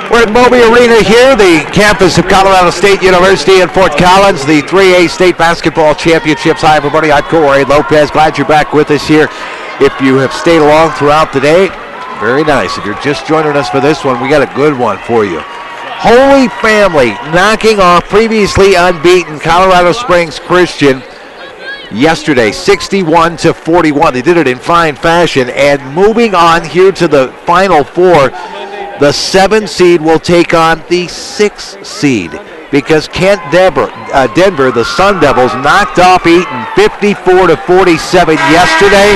We're at Moby Arena here, the campus of Colorado State University in Fort Collins, the 3A State Basketball Championships. Hi, everybody. I'm Corey Lopez. Glad you're back with us here. If you have stayed along throughout the day, very nice. If you're just joining us for this one, we got a good one for you. Holy Family knocking off previously unbeaten Colorado Springs Christian yesterday, 61-41. They did it in fine fashion. And moving on here to the Final Four, the 7 seed will take on the 6 seed because Kent Denver, the Sun Devils, knocked off Eaton 54-47 yesterday.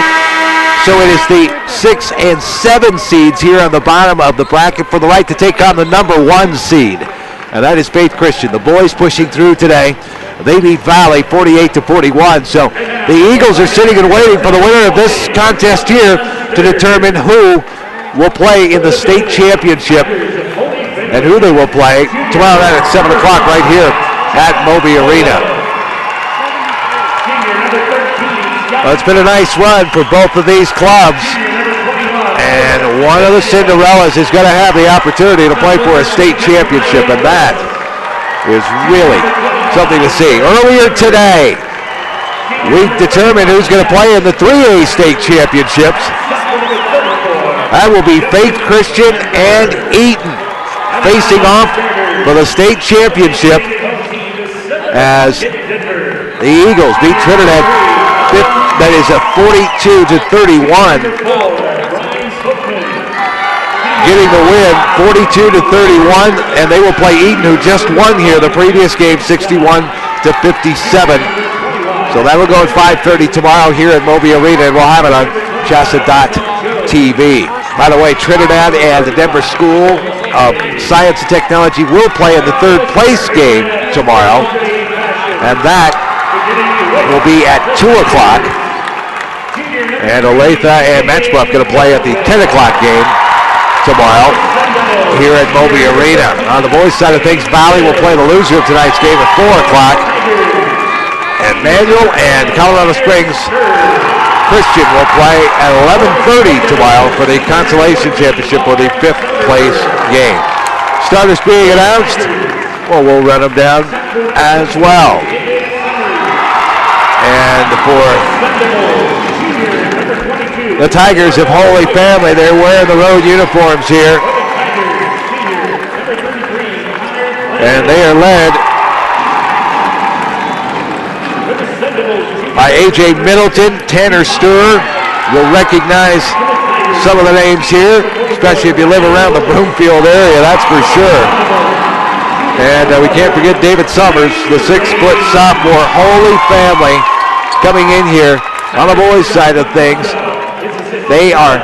So it is the 6 and 7 seeds here on the bottom of the bracket for the right to take on the number 1 seed. And that is Faith Christian. The boys pushing through today. They beat Valley 48-41. So the Eagles are sitting and waiting for the winner of this contest here to determine who will play in the state championship and who they will play tomorrow night at 7 o'clock right here at Moby Arena. Well, it's been a nice run for both of these clubs, and one of the Cinderellas is going to have the opportunity to play for a state championship, and that is really something to see. Earlier today, we determined who's going to play in the 3A state championships. That will be Faith Christian and Eaton facing off for the state championship as the Eagles beat Trinidad. That is a 42-31. Getting the win, 42-31, and they will play Eaton, who just won here the previous game, 61-57. So that will go at 5:30 tomorrow here at Moby Arena, and we'll have it on CHSAA.tv. By the way, Trinidad and the Denver School of Science and Technology will play in the 3rd place game tomorrow, and that will be at 2 o'clock. And Olathe and Matchbluff going to play at the 10 o'clock game tomorrow here at Moby Arena. On the boys' side of things, Valley will play the loser of tonight's game at 4 o'clock. And Manual and Colorado Springs Christian will play at 11:30 tomorrow for the Consolation Championship for the 5th place game. Starters being announced. Well, we'll run them down as well. And for the Tigers of Holy Family, they're wearing the road uniforms here. And they are led by A.J. Middleton, Tanner Sturr. You'll recognize some of the names here, especially if you live around the Broomfield area, that's for sure. And we can't forget David Summers, the 6-foot sophomore. Holy Family coming in here on the boys' side of things. They are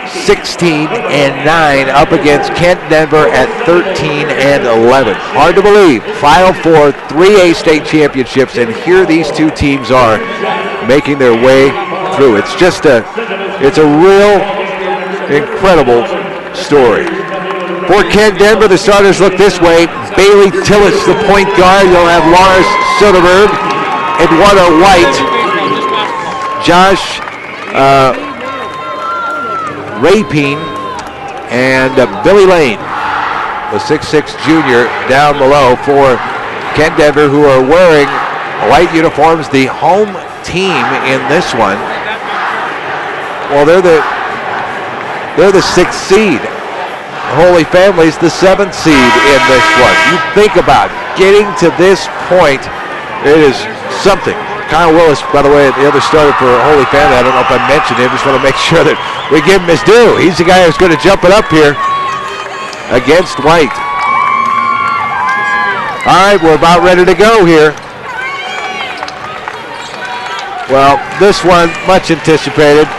16-9 up against Kent Denver at 13-11. Hard to believe. Final Four, 3A state championships, and here these two teams are making their way through. It's just it's a real incredible story. For Kent Denver, the starters look this way. Bailey Tillich, the point guard. You'll have Lars Soderberg, Eduardo White, Josh Rapine, and Billy Lane, the 6'6 junior down below for Kent Denver, who are wearing white uniforms, the home team in this one. Well, they're the 6th seed. Holy Family's the 7th seed in this one. You think about getting to this point, it is something. Kyle Willis, by the way, the other starter for Holy Family, I don't know if I mentioned him, just want to make sure that we give him his due. He's the guy who's going to jump it up here against White. All right, we're about ready to go here. Well, this one, much anticipated.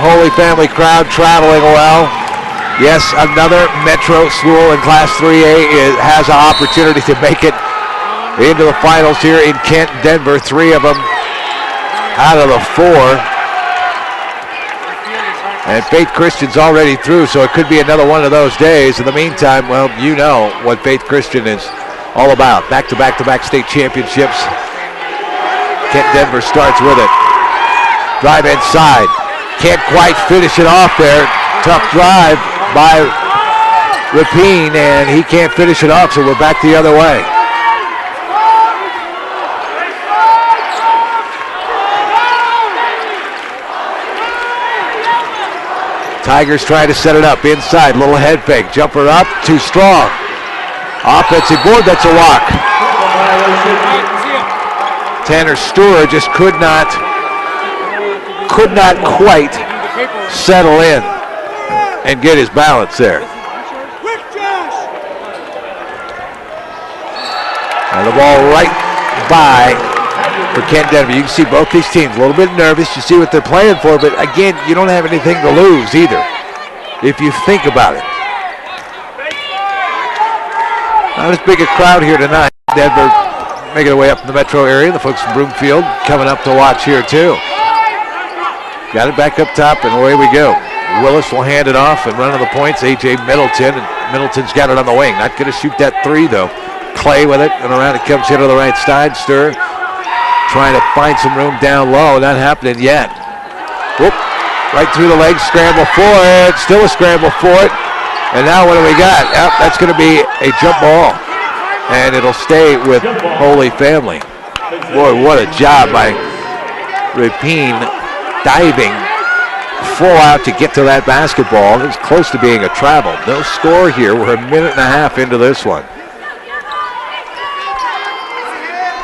Holy Family crowd traveling well. Yes, another Metro school in Class 3A has an opportunity to make it into the finals here in Kent, Denver. 3 of them out of the 4. And Faith Christian's already through, so it could be another one of those days. In the meantime, well, you know what Faith Christian is all about. Back-to-back state championships. Kent Denver starts with it. Drive inside. Can't quite finish it off there. Tough drive by Rapine, and he can't finish it off, so we're back the other way. Tigers trying to set it up inside. Little head fake. Jumper up. Too strong. Offensive board. That's a walk. Tanner Stewart just could not quite settle in and get his balance there. And the ball right by for Kent Denver. You can see both these teams a little bit nervous. You see what they're playing for, but again, you don't have anything to lose either, if you think about it. Not as big a crowd here tonight. Denver making their way up in the metro area. The folks from Broomfield coming up to watch here too. Got it back up top, and away we go. Willis will hand it off and run to the points. A.J. Middleton, and Middleton's got it on the wing. Not going to shoot that 3 though. Clay with it, and around it comes here to the right side. Stir trying to find some room down low. Not happening yet. Whoop. Right through the legs, scramble for it. Still a scramble for it. And now what do we got? Yep, that's going to be a jump ball. And it'll stay with Holy Family. Boy, what a job by Rapine diving full out to get to that basketball. It was close to being a travel. No score here. We're a minute and a half into this one.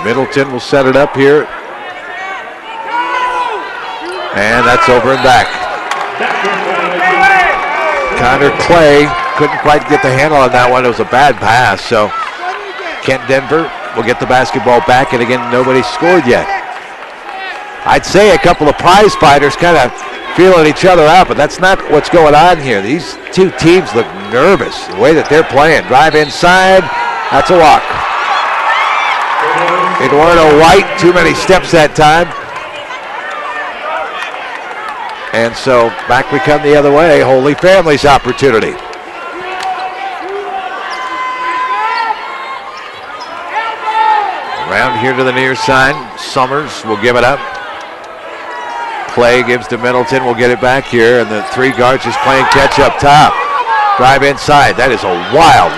Middleton will set it up here. And that's over and back. Connor Clay couldn't quite get the handle on that one. It was a bad pass. So Kent Denver will get the basketball back. And again, nobody scored yet. I'd say a couple of prize fighters kind of feeling each other out, but that's not what's going on here. These two teams look nervous, the way that they're playing. Drive inside. That's a walk. Eduardo White, too many steps that time. And so back we come the other way. Holy Family's opportunity. Around here to the near side. Summers will give it up. Clay gives to Middleton. We'll get it back here. And the 3 guards just playing catch up top. Drive inside. That is a wild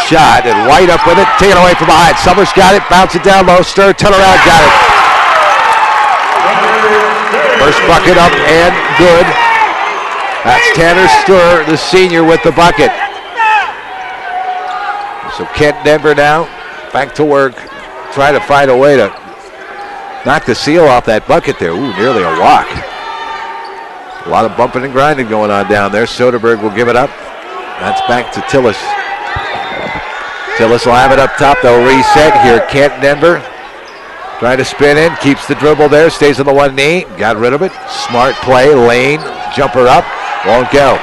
shot. And White up with it. Taken away from behind. Summers got it. Bounce it down low. Stir. Turn around. Got it. First bucket up and good. That's Tanner Stir, the senior, with the bucket. So Kent Denver now back to work. Try to find a way to knock the seal off that bucket there. Ooh, nearly a walk. A lot of bumping and grinding going on down there. Soderberg will give it up. That's back to Tillis. Tillis will have it up top. They'll reset here. Kent Denver trying to spin in. Keeps the dribble there. Stays on the one knee. Got rid of it. Smart play. Lane. Jumper up. Won't go.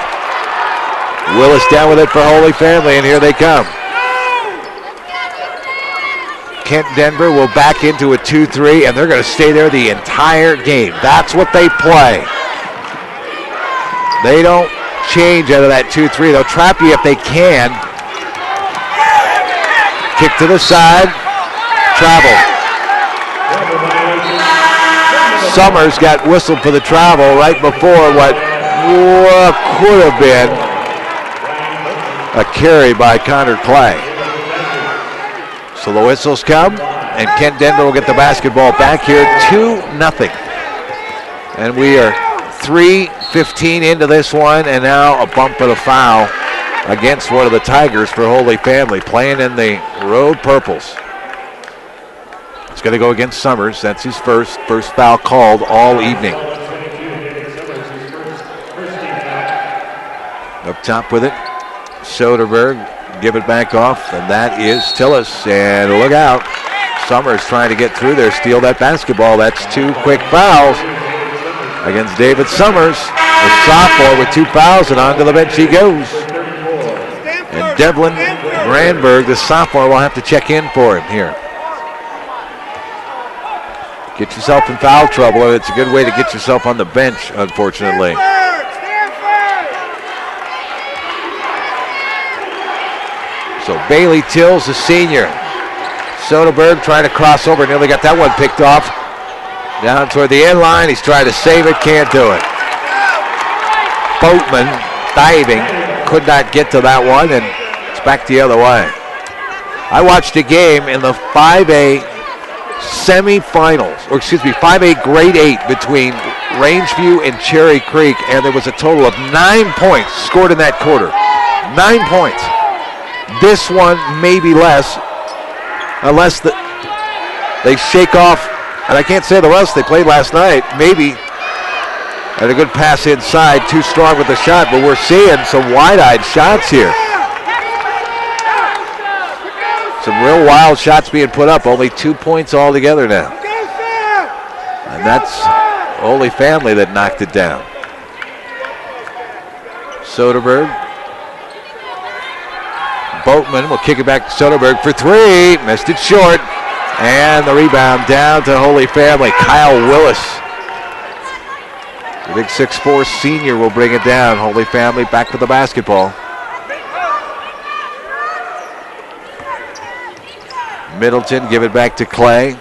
Willis down with it for Holy Family, and here they come. Kent Denver will back into a 2-3, and they're going to stay there the entire game. That's what they play. They don't change out of that 2-3. They'll trap you if they can. Kick to the side. Travel. Summers got whistled for the travel right before what could have been a carry by Connor Clay. So the whistles come, and Kent Denver will get the basketball back here, 2-0. And we are 3:15 into this one, and now a bump and a foul against one of the Tigers for Holy Family, playing in the road purples. It's going to go against Summers. That's his first foul called all evening. Up top with it, Soderberg. Give it back off, and that is Tillis. And look out. Summers trying to get through there, steal that basketball. That's 2 quick fouls against David Summers, the sophomore, with 2 fouls, and onto the bench he goes. And Devlin Granberg, the sophomore, will have to check in for him here. get yourself in foul trouble, and it's a good way to get yourself on the bench, unfortunately. So Bailey Tills, the senior. Soderberg trying to cross over, nearly got that one picked off. Down toward the end line, he's trying to save it, can't do it. Boatman diving, could not get to that one, and it's back the other way. I watched a game in the 5A semifinals, or excuse me, 5A grade 8 between Rangeview and Cherry Creek, and there was a total of 9 points scored in that quarter. 9 points. This one maybe less, unless they shake off, and I can't say the rest they played last night, maybe. And a good pass inside, too strong with the shot, but we're seeing some wide-eyed shots here. Some real wild shots being put up, only 2 points altogether now. And that's Holy Family that knocked it down. Soderberg. Boatman will kick it back to Soderberg for three. Missed it short. And the rebound down to Holy Family. Kyle Willis. The big 6'4" senior will bring it down. Holy Family back with the basketball. Middleton give it back to Clay.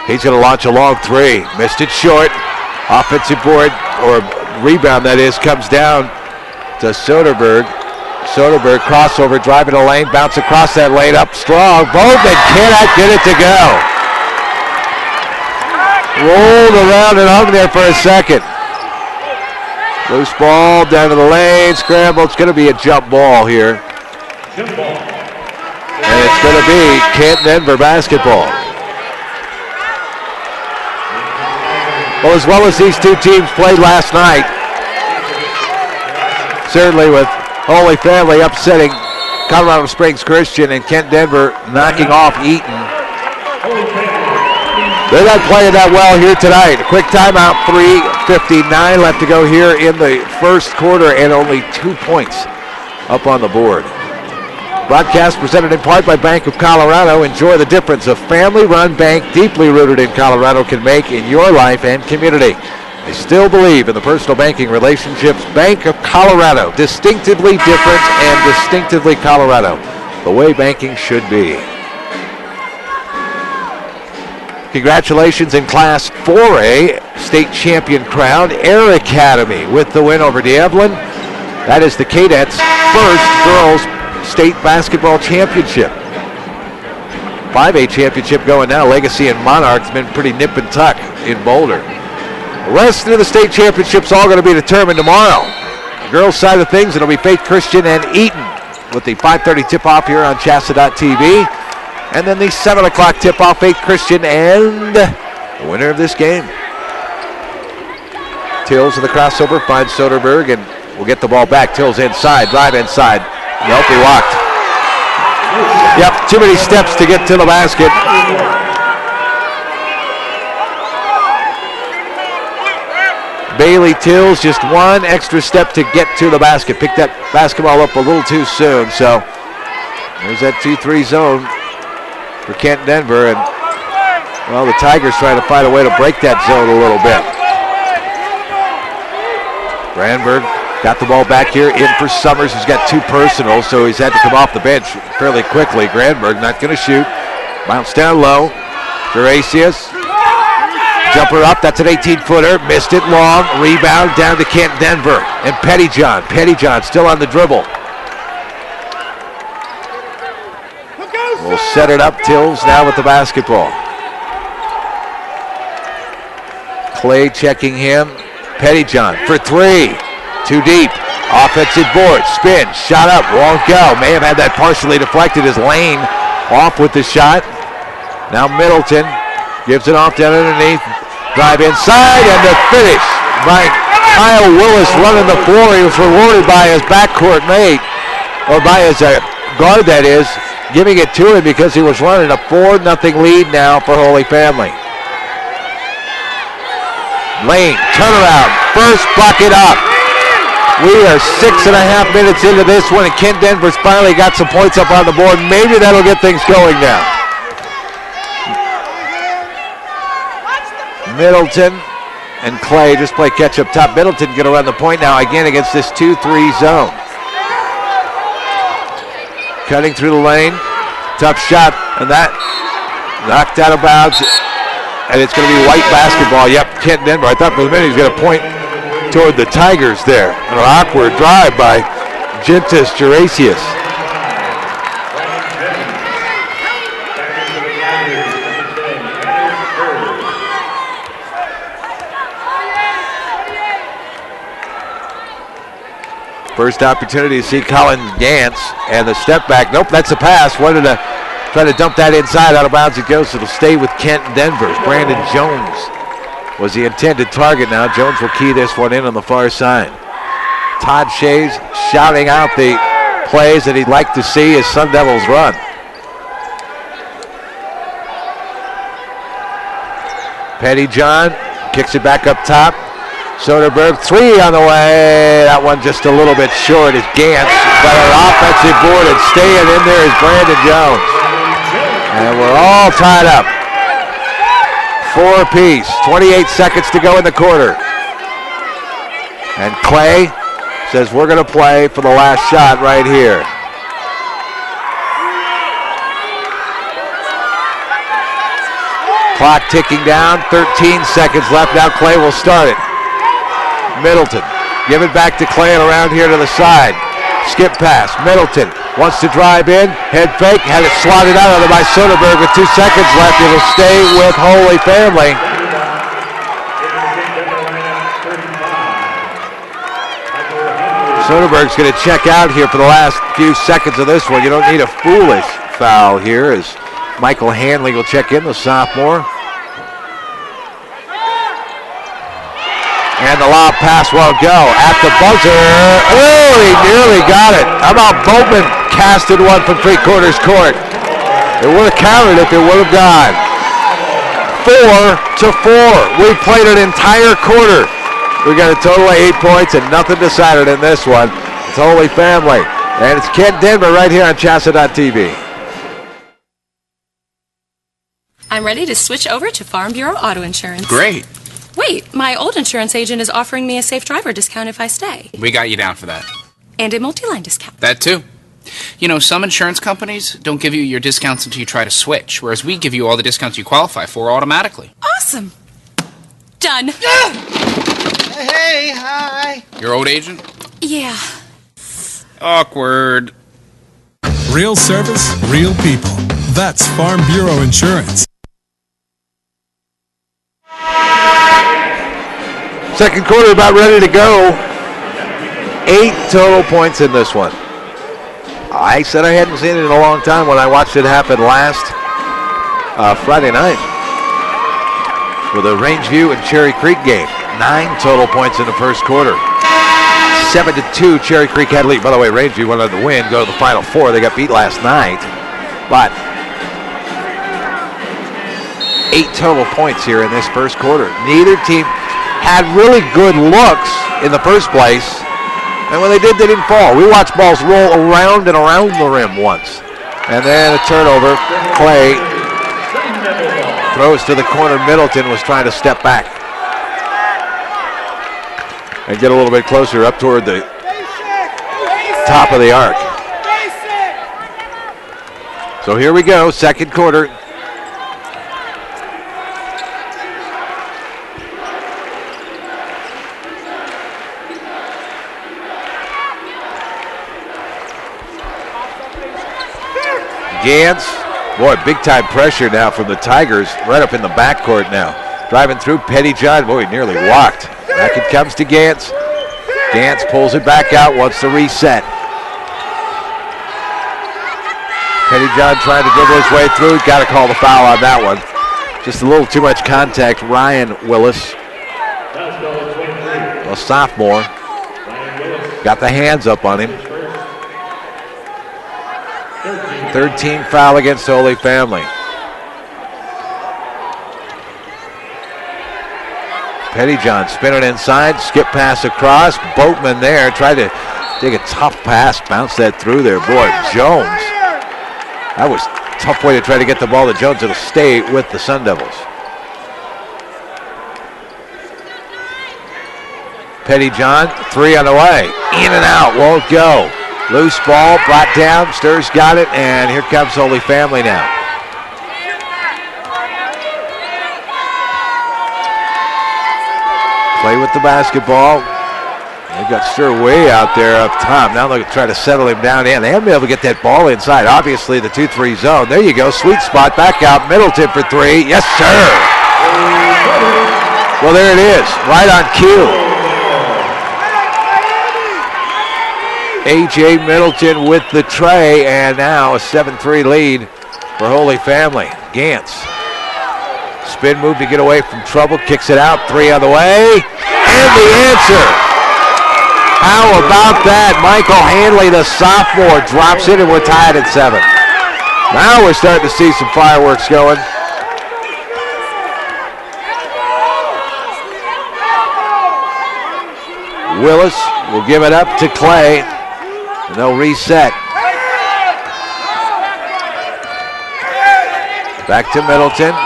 He's going to launch a long three. Missed it short. Offensive board, or rebound that is, comes down to Soderberg. Soderberg crossover, driving the lane, bounce across that lane, up strong. Bowman cannot get it to go. Rolled around and hung there for a second. Loose ball down to the lane, scramble. It's going to be a jump ball here. And it's going to be Canton Denver basketball. Well, as well as these two teams played last night, certainly with Holy Family upsetting Colorado Springs Christian and Kent Denver knocking off Eaton. They're not playing that well here tonight. A quick timeout, 3:59 left to go here in the first quarter, and only 2 points up on the board. Broadcast presented in part by Bank of Colorado. Enjoy the difference a family-run bank deeply rooted in Colorado can make in your life and community. They still believe in the personal banking relationships. Bank of Colorado, distinctively different and distinctively Colorado, the way banking should be. Congratulations in Class 4A, state champion crowned Air Academy with the win over D'Evelyn. That is the Cadets' first girls state basketball championship. 5A championship going now. Legacy and Monarch's been pretty nip and tuck in Boulder. The rest of the state championships all going to be determined tomorrow. The girls' side of things, it'll be Faith Christian and Eaton with the 5:30 tip-off here on CHSAA.tv. And then the 7 o'clock tip-off, Faith Christian and the winner of this game. Tills in the crossover finds Soderberg and will get the ball back. Tills inside, drive inside. Nope, he walked. Yep, too many steps to get to the basket. Bailey Tills, just one extra step to get to the basket. Picked that basketball up a little too soon, so there's that 2-3 zone for Kent Denver, and well, the Tigers trying to find a way to break that zone a little bit. Brandberg got the ball back here in for Summers, who's got two personals, so he's had to come off the bench fairly quickly. Grandberg not going to shoot. Bounce down low. Geracius. Jumper up, that's an 18-footer. Missed it long. Rebound down to Kent Denver. And Pettyjohn. Pettyjohn still on the dribble. We'll set it up. Tills now with the basketball. Clay checking him. Pettyjohn for three. Too deep. Offensive board. Spin. Shot up. Won't go. May have had that partially deflected. His lane off with the shot. Now Middleton gives it off down underneath. Drive inside and the finish by Kyle Willis running the floor. He was rewarded by his backcourt mate, or by his guard that is, giving it to him because he was running a 4-0 lead now for Holy Family. Lane, turnaround, first bucket up. We are 6.5 minutes into this one, and Kent Denver's finally got some points up on the board. Maybe that'll get things going now. Middleton and Clay just play catch up top. Middleton going to run the point now again against this 2-3 zone. Cutting through the lane. Tough shot, and that knocked out of bounds. And it's going to be white basketball. Yep, Kent Denver. I thought for a minute he was going to point toward the Tigers there. An awkward drive by Gentis Gerasius. First opportunity to see Colin Gantz, and the step back. Nope, that's a pass. Wanted to try to dump that inside. Out of bounds it goes. It'll stay with Kent Denver. Brandon Jones was the intended target now. Jones will key this one in on the far side. Todd Shays shouting out the plays that he'd like to see as Sun Devils run. Pettyjohn kicks it back up top. Soderberg, three on the way. That one just a little bit short as Gantz. But an offensive board and staying in there is Brandon Jones. And we're all tied up. 4 apiece. 28 seconds to go in the quarter. And Clay says we're going to play for the last shot right here. Clock ticking down. 13 seconds left. Now Clay will start it. Middleton, give it back to Clay and around here to the side. Skip pass, Middleton wants to drive in, head fake, had it slotted out of there by Soderberg with 2 seconds left. It'll stay with Holy Family. Soderberg's going to check out here for the last few seconds of this one. You don't need a foolish foul here as Michael Hanley will check in, the sophomore. And the lob pass won't go. At the buzzer. Oh, he nearly got it. How about Bowman casted one from three-quarters court? It would have counted if it would have gone. 4-4. We played an entire quarter. We got a total of 8 points and nothing decided in this one. It's Holy Family. And it's Kent Denver right here on CHSAA.tv. I'm ready to switch over to Farm Bureau Auto Insurance. Great. Wait, my old insurance agent is offering me a safe driver discount if I stay. We got you down for that. And a multi-line discount. That too. You know, some insurance companies don't give you your discounts until you try to switch, whereas we give you all the discounts you qualify for automatically. Awesome. Done. Hey, hi. Your old agent? Yeah. Awkward. Real service, real people. That's Farm Bureau Insurance. Second quarter about ready to go. 8 total points in this one. I said I hadn't seen it in a long time when I watched it happen last Friday night with a Rangeview and Cherry Creek game. 9 total points in the first quarter. 7-2 Cherry Creek had lead. By the way, Rangeview went on to win, go to the Final Four. They got beat last night. But 8 total points here in this first quarter. Neither team had really good looks in the first place, and when they did, they didn't fall. We watched balls roll around and around the rim once. And then a turnover. Clay throws to the corner. Middleton was trying to step back and get a little bit closer up toward the top of the arc. So here we go, second quarter. Gantz, boy, big time pressure now from the Tigers, right up in the backcourt now. Driving through Pettyjohn, boy, nearly walked. Back it comes to Gantz. Gantz pulls it back out, wants to reset. Pettyjohn trying to dribble his way through, got to call the foul on that one. Just a little too much contact. Ryan Willis, a sophomore, got the hands up on him. Third team foul against Holy Family. Pettyjohn spinning inside, skip pass across. Boatman there, tried to take a tough pass, bounce that through there. Boy, Jones. That was a tough way to try to get the ball to Jones. It'll stay with the Sun Devils. Pettyjohn, 3 on the way. In and out, won't go. Loose ball, brought down. Stur's got it, and here comes Holy Family now. Play with the basketball. They've got Stur way out there up top. Now they'll try to settle him down in. They haven't been able to get that ball inside. Obviously, the 2-3 zone. There you go. Sweet spot. Back out. Middleton for 3. Yes, sir. Well, there it is. Right on cue. A.J. Middleton with the tray. And now a 7-3 lead for Holy Family. Gantz. Spin move to get away from trouble. Kicks it out. 3 on the way. And the answer. How about that? Michael Hanley, the sophomore, drops in, and we're tied at 7. Now we're starting to see some fireworks going. Willis will give it up to Clay, and they'll reset. Back to Middleton.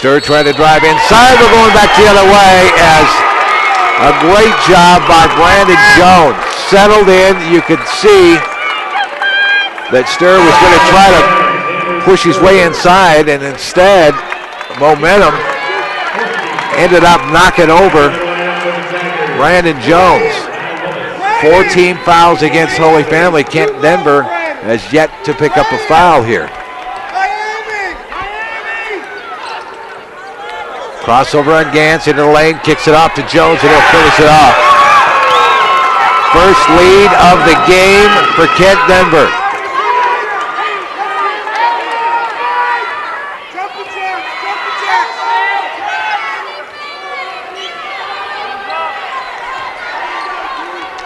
Stur trying to drive inside. We're going back the other way as a great job by Brandon Jones. Settled in. You could see that Stur was going to try to push his way inside, and instead, momentum ended up knocking over Brandon Jones. 14 fouls against Holy Family. Kent Denver has yet to pick up a foul here. Crossover on Gantz into the lane, kicks it off to Jones, and he'll finish it off. First lead of the game for Kent Denver.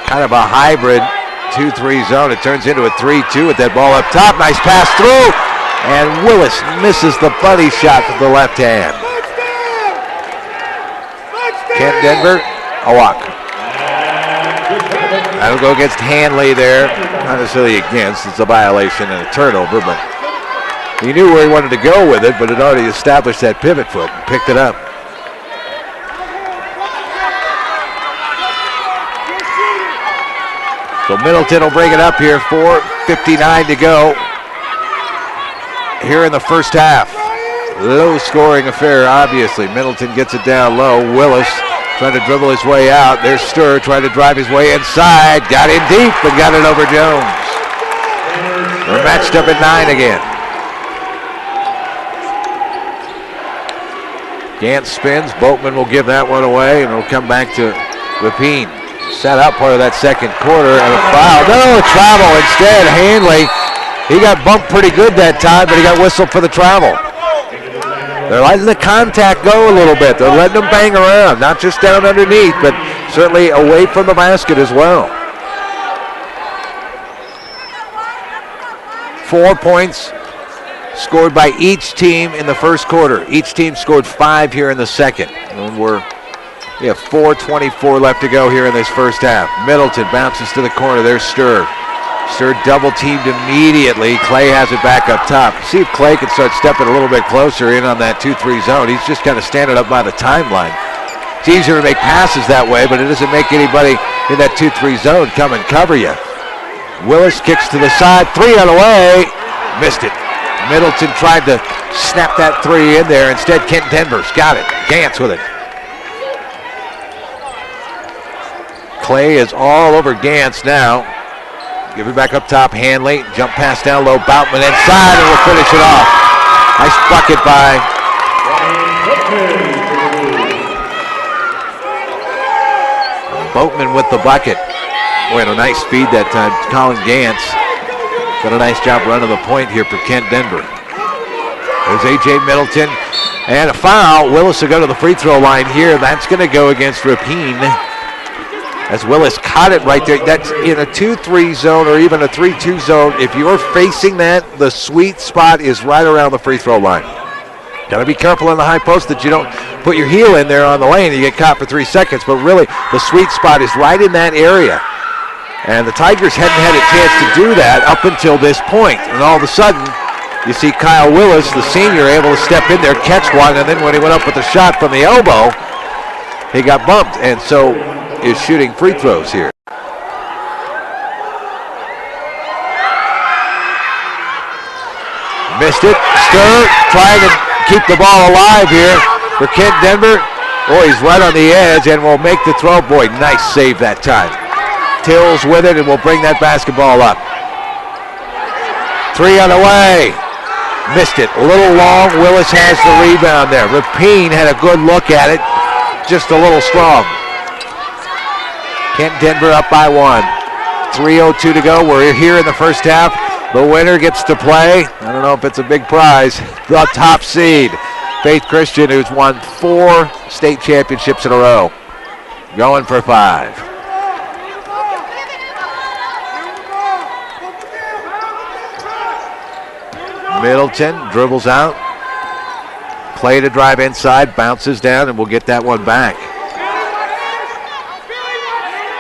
Kind of a hybrid 2-3 zone. It turns into a 3-2 with that ball up top. Nice pass through, and Willis misses the buddy shot with the left hand. Kent Denver, a walk. That'll go against Hanley there. Not necessarily against, it's a violation and a turnover, but he knew where he wanted to go with it, but had already established that pivot foot and picked it up. So Middleton will bring it up here, 4:59 to go here in the first half. Low scoring affair, obviously. Middleton gets it down low. Willis trying to dribble his way out. There's Stur trying to drive his way inside. Got in deep, but got it over Jones. We're matched up at 9 again. Gantz spins. Boatman will give that one away, and it'll come back to Rapine. Set up part of that second quarter, and a foul. No, travel instead. Hanley, he got bumped pretty good that time, but he got whistled for the travel. They're letting the contact go a little bit. They're letting them bang around, not just down underneath, but certainly away from the basket as well. 4 points scored by each team in the first quarter. Each team scored 5 here in the second. And we have 4:24 left to go here in this first half. Middleton bounces to the corner. There's Stur. Stur double teamed immediately. Clay has it back up top. See if Clay can start stepping a little bit closer in on that 2-3 zone. He's just kind of standing up by the timeline. It's easier to make passes that way, but it doesn't make anybody in that 2-3 zone come and cover you. Willis kicks to the side. 3 on the way. Missed it. Middleton tried to snap that 3 in there. Instead, Kent Denver's got it. Gantz with it. Clay is all over Gantz now. Give it back up top, Hanley. Jump pass down low, Boutman inside, and we'll finish it off. Nice bucket by Boatman with the bucket. Boy, and a nice feed that time. Colin Gantz got a nice job running the point here for Kent Denver. There's A.J. Middleton, and a foul. Willis will go to the free throw line here. That's going to go against Rapine. as Willis caught it right there. That's in a 2-3 zone or even a 3-2 zone. If you're facing that, the sweet spot is right around the free throw line. Got to be careful in the high post that you don't put your heel in there on the lane and you get caught for 3 seconds. But really, the sweet spot is right in that area. And the Tigers hadn't had a chance to do that up until this point. And all of a sudden, you see Kyle Willis, the senior, able to step in there, catch one, and then when he went up with a shot from the elbow, he got bumped, and so is shooting free throws here. Missed it. Stir trying to keep the ball alive here for Kent Denver. Boy, he's right on the edge and will make the throw. Boy, nice save that time. Tills with it and will bring that basketball up. 3 on the way. Missed it. A little long. Willis has the rebound there. Rapine had a good look at it. Just a little strong. Kent Denver up by 1. 3:02 to go. We're here in the first half. The winner gets to play. I don't know if it's a big prize. The top seed, Faith Christian, who's won 4 state championships in a row. Going for 5. Middleton dribbles out. Play to drive inside, bounces down, and we'll get that one back.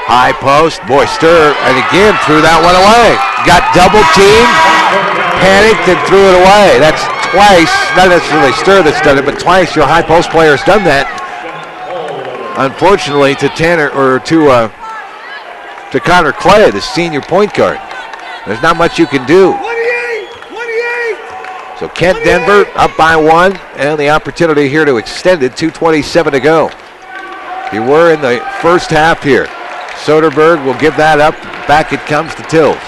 High post, boy, Stir, and again threw that one away. Got double teamed, panicked, and threw it away. That's twice, not necessarily Stir that's done it, but twice your high post player has done that. Unfortunately, to Tanner, or to Connor Clay, the senior point guard. There's not much you can do. So Kent Denver up by 1, and the opportunity here to extend it. 2:27 to go. You were in the first half here. Soderberg will give that up. Back it comes to Tills.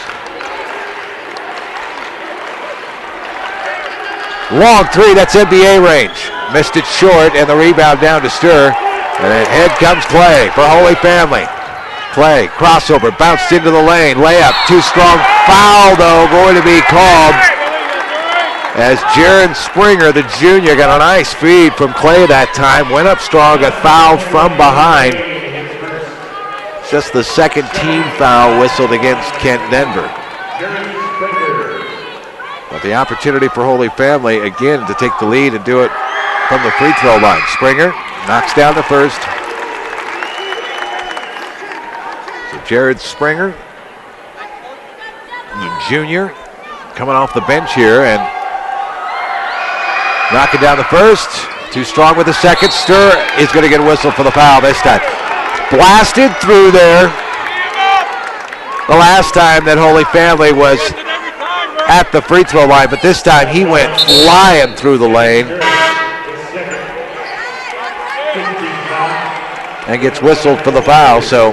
Long 3, that's NBA range. Missed it short, and the rebound down to Stir. And ahead comes Clay for Holy Family. Clay, crossover, bounced into the lane. Layup, too strong. Foul, though, going to be called. As Jaron Springer, the junior, got a nice feed from Clay that time. Went up strong, got fouled from behind. Just the second team foul whistled against Kent Denver. But the opportunity for Holy Family, again, to take the lead and do it from the free throw line. Springer knocks down the first. So Jared Springer, the junior, coming off the bench here and knocking down the first. Too strong with the second. Stir is going to get a whistle for the foul this time. Blasted through there. The last time that Holy Family was at the free throw line, but this time he went flying through the lane and gets whistled for the foul, so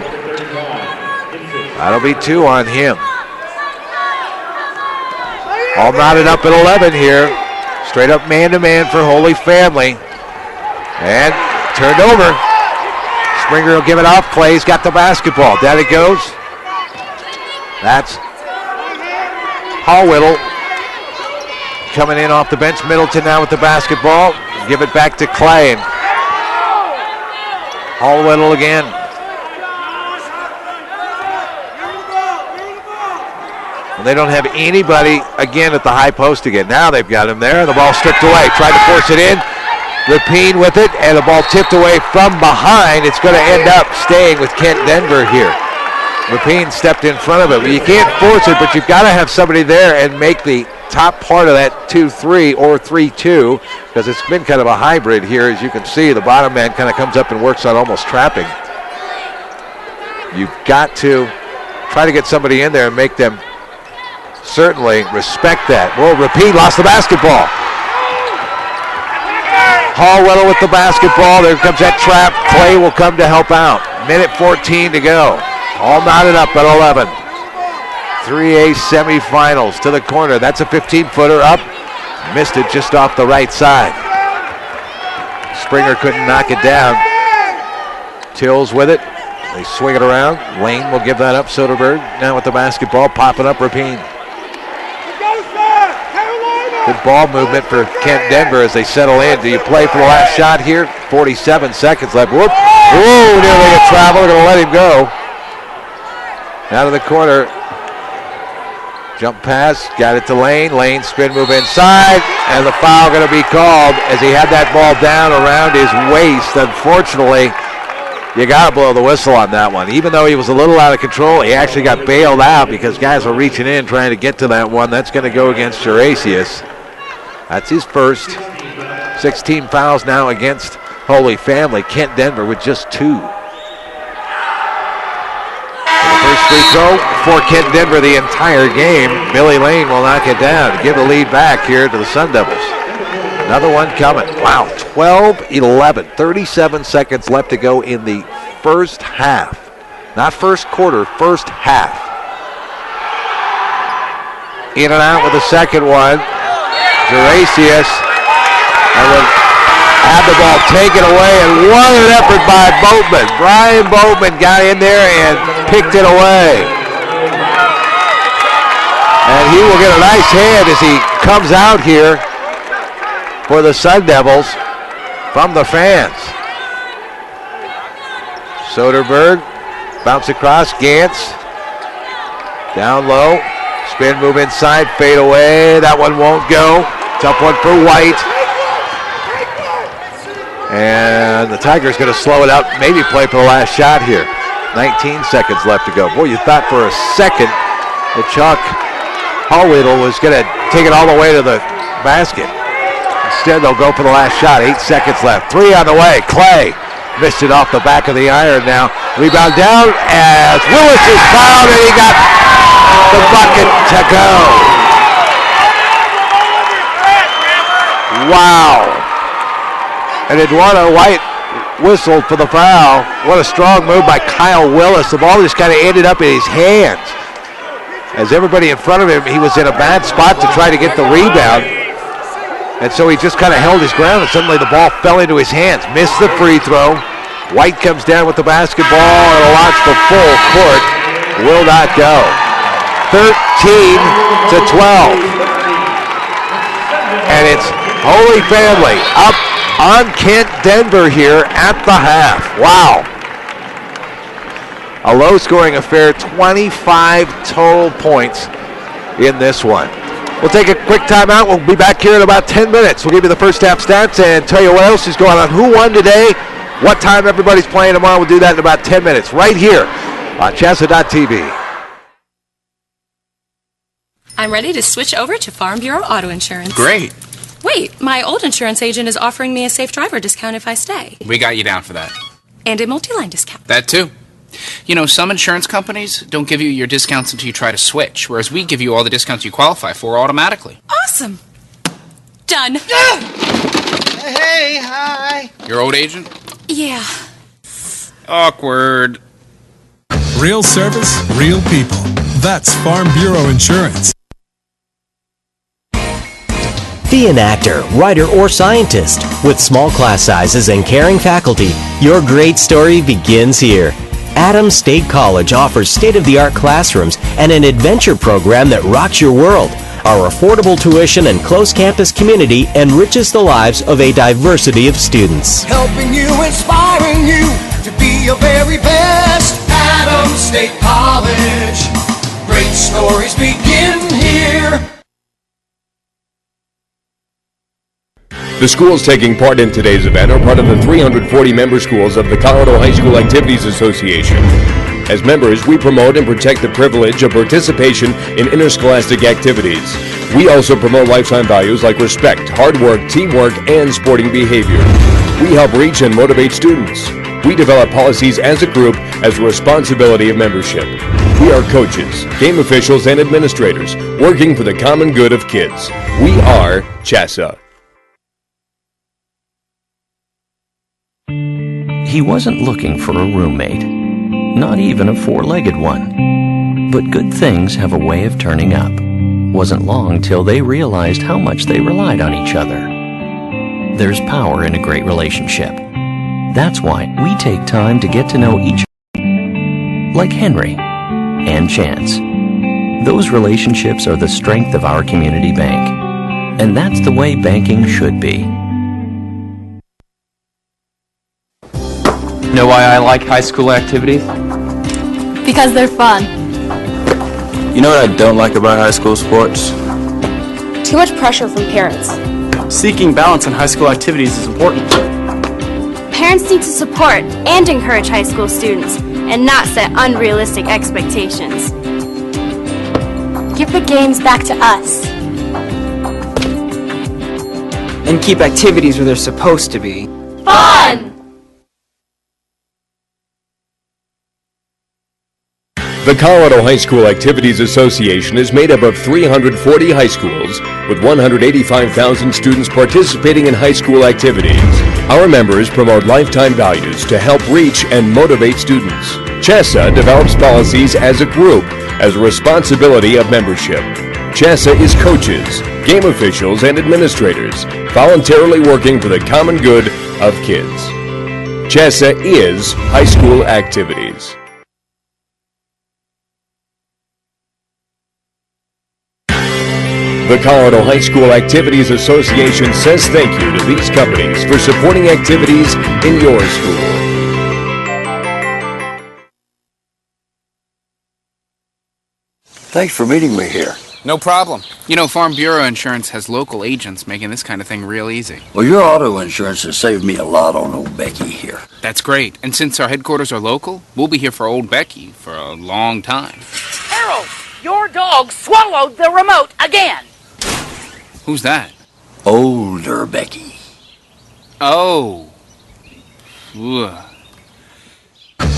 that'll be 2 on him. All knotted up at 11 here. Straight up man-to-man for Holy Family. And turned over. Springer will give it off. Clay's got the basketball. Down it goes. That's Hallwhittle coming in off the bench. Middleton now with the basketball. Give it back to Clay. And Hallwhittle again. They don't have anybody again at the high post again. Now they've got him there, and the ball stripped away. Tried to force it in. Rapine with it, and the ball tipped away from behind. It's going to end up staying with Kent Denver here. Rapine stepped in front of it. You can't force it, but you've got to have somebody there and make the top part of that 2-3 or 3-2, because it's been kind of a hybrid here. As you can see, the bottom man kind of comes up and works on almost trapping. You've got to try to get somebody in there and make them certainly respect that. Well, Rapine lost the basketball. Hallwhittle with the basketball. There comes that trap. Clay will come to help out. Minute 14 to go. All knotted up at 11. 3A semifinals to the corner. That's a 15-footer up. Missed it just off the right side. Springer couldn't knock it down. Tills with it. They swing it around. Lane will give that up. Soderberg now with the basketball. Popping up Rapine. Good ball movement for Kent Denver as they settle in. Do you play for the last shot here? 47 seconds left. Whoop. Whoa, nearly a travel. They're going to let him go. Out of the corner. Jump pass, got it to Lane. Lane spin move inside, and the foul going to be called as he had that ball down around his waist. Unfortunately, you got to blow the whistle on that one. Even though he was a little out of control, he actually got bailed out because guys were reaching in trying to get to that one. That's going to go against CHSAA. That's his first. 16 fouls now against Holy Family. Kent Denver with just 2. First free throw for Kent Denver the entire game. Billy Lane will knock it down to give the lead back here to the Sun Devils. Another one coming. Wow, 12-11. 37 seconds left to go in the first half. Not first quarter, first half. In and out with the second one. Geracius. And would have the ball taken away, and what an effort by Boatman. Brian Boatman got in there and picked it away. And he will get a nice hand as he comes out here for the Sun Devils from the fans. Soderberg, bounce across, Gantz. Down low, spin move inside, fade away. That one won't go. Tough one for White. And the Tigers going to slow it up, maybe play for the last shot here. 19 seconds left to go. Boy, you thought for a second that Chuck Hallwedel was going to take it all the way to the basket. Instead, they'll go for the last shot. 8 seconds left. 3 on the way. Clay missed it off the back of the iron now. Rebound down as Willis is fouled, and he got the bucket to go. Wow. And Eduardo White whistled for the foul. What a strong move by Kyle Willis. The ball just kind of ended up in his hands. As everybody in front of him, he was in a bad spot to try to get the rebound. And so he just kind of held his ground, and suddenly the ball fell into his hands. Missed the free throw. White comes down with the basketball and launch the full court. Will not go. 13-12. And it's Holy Family up on Kent Denver here at the half. Wow. A low-scoring affair, 25 total points in this one. We'll take a quick timeout. We'll be back here in about 10 minutes. We'll give you the first half stats and tell you what else is going on. Who won today, what time everybody's playing tomorrow. We'll do that in about 10 minutes right here on CHSAA.tv. I'm ready to switch over to Farm Bureau Auto Insurance. Great. Wait, my old insurance agent is offering me a safe driver discount if I stay. We got you down for that. And a multi-line discount. That too. You know, some insurance companies don't give you your discounts until you try to switch, whereas we give you all the discounts you qualify for automatically. Awesome. Done. Hey, hi. Your old agent? Yeah. Awkward. Real service, real people. That's Farm Bureau Insurance. Be an actor, writer, or scientist. With small class sizes and caring faculty, your great story begins here. Adams State College offers state-of-the-art classrooms and an adventure program that rocks your world. Our affordable tuition and close campus community enriches the lives of a diversity of students. Helping you, inspiring you to be your very best. Adams State College. Great stories begin here. The schools taking part in today's event are part of the 340 member schools of the Colorado High School Activities Association. As members, we promote and protect the privilege of participation in interscholastic activities. We also promote lifetime values like respect, hard work, teamwork, and sporting behavior. We help reach and motivate students. We develop policies as a group as a responsibility of membership. We are coaches, game officials, and administrators working for the common good of kids. We are CHSAA. He wasn't looking for a roommate, not even a four-legged one. But good things have a way of turning up. Wasn't long till they realized how much they relied on each other. There's power in a great relationship. That's why we take time to get to know each other. Like Henry and Chance. Those relationships are the strength of our community bank. And that's the way banking should be. Know why I like high school activities? Because they're fun. You know what I don't like about high school sports? Too much pressure from parents. Seeking balance in high school activities is important. Parents need to support and encourage high school students and not set unrealistic expectations. Give the games back to us. And keep activities where they're supposed to be. Fun! The Colorado High School Activities Association is made up of 340 high schools with 185,000 students participating in high school activities. Our members promote lifetime values to help reach and motivate students. CHSAA develops policies as a group as a responsibility of membership. CHSAA is coaches, game officials, and administrators voluntarily working for the common good of kids. CHSAA is high school activities. The Colorado High School Activities Association says thank you to these companies for supporting activities in your school. Thanks for meeting me here. No problem. You know, Farm Bureau Insurance has local agents making this kind of thing real easy. Well, your auto insurance has saved me a lot on old Becky here. That's great. And since our headquarters are local, we'll be here for old Becky for a long time. Harold, your dog swallowed the remote again. Who's that? Older Becky. Oh. Ugh.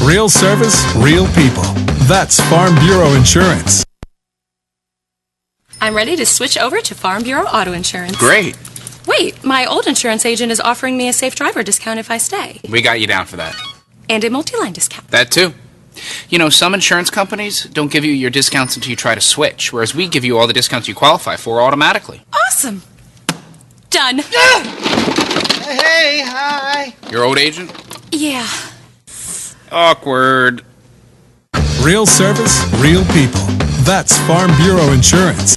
Real service, real people. That's Farm Bureau Insurance. I'm ready to switch over to Farm Bureau Auto Insurance. Great. Wait, my old insurance agent is offering me a safe driver discount if I stay. We got you down for that. And a multi-line discount. That too. You know, some insurance companies don't give you your discounts until you try to switch, whereas we give you all the discounts you qualify for automatically. Awesome. Done. Hey, hi. Your old agent? Yeah. Awkward. Real service, real people. That's Farm Bureau Insurance.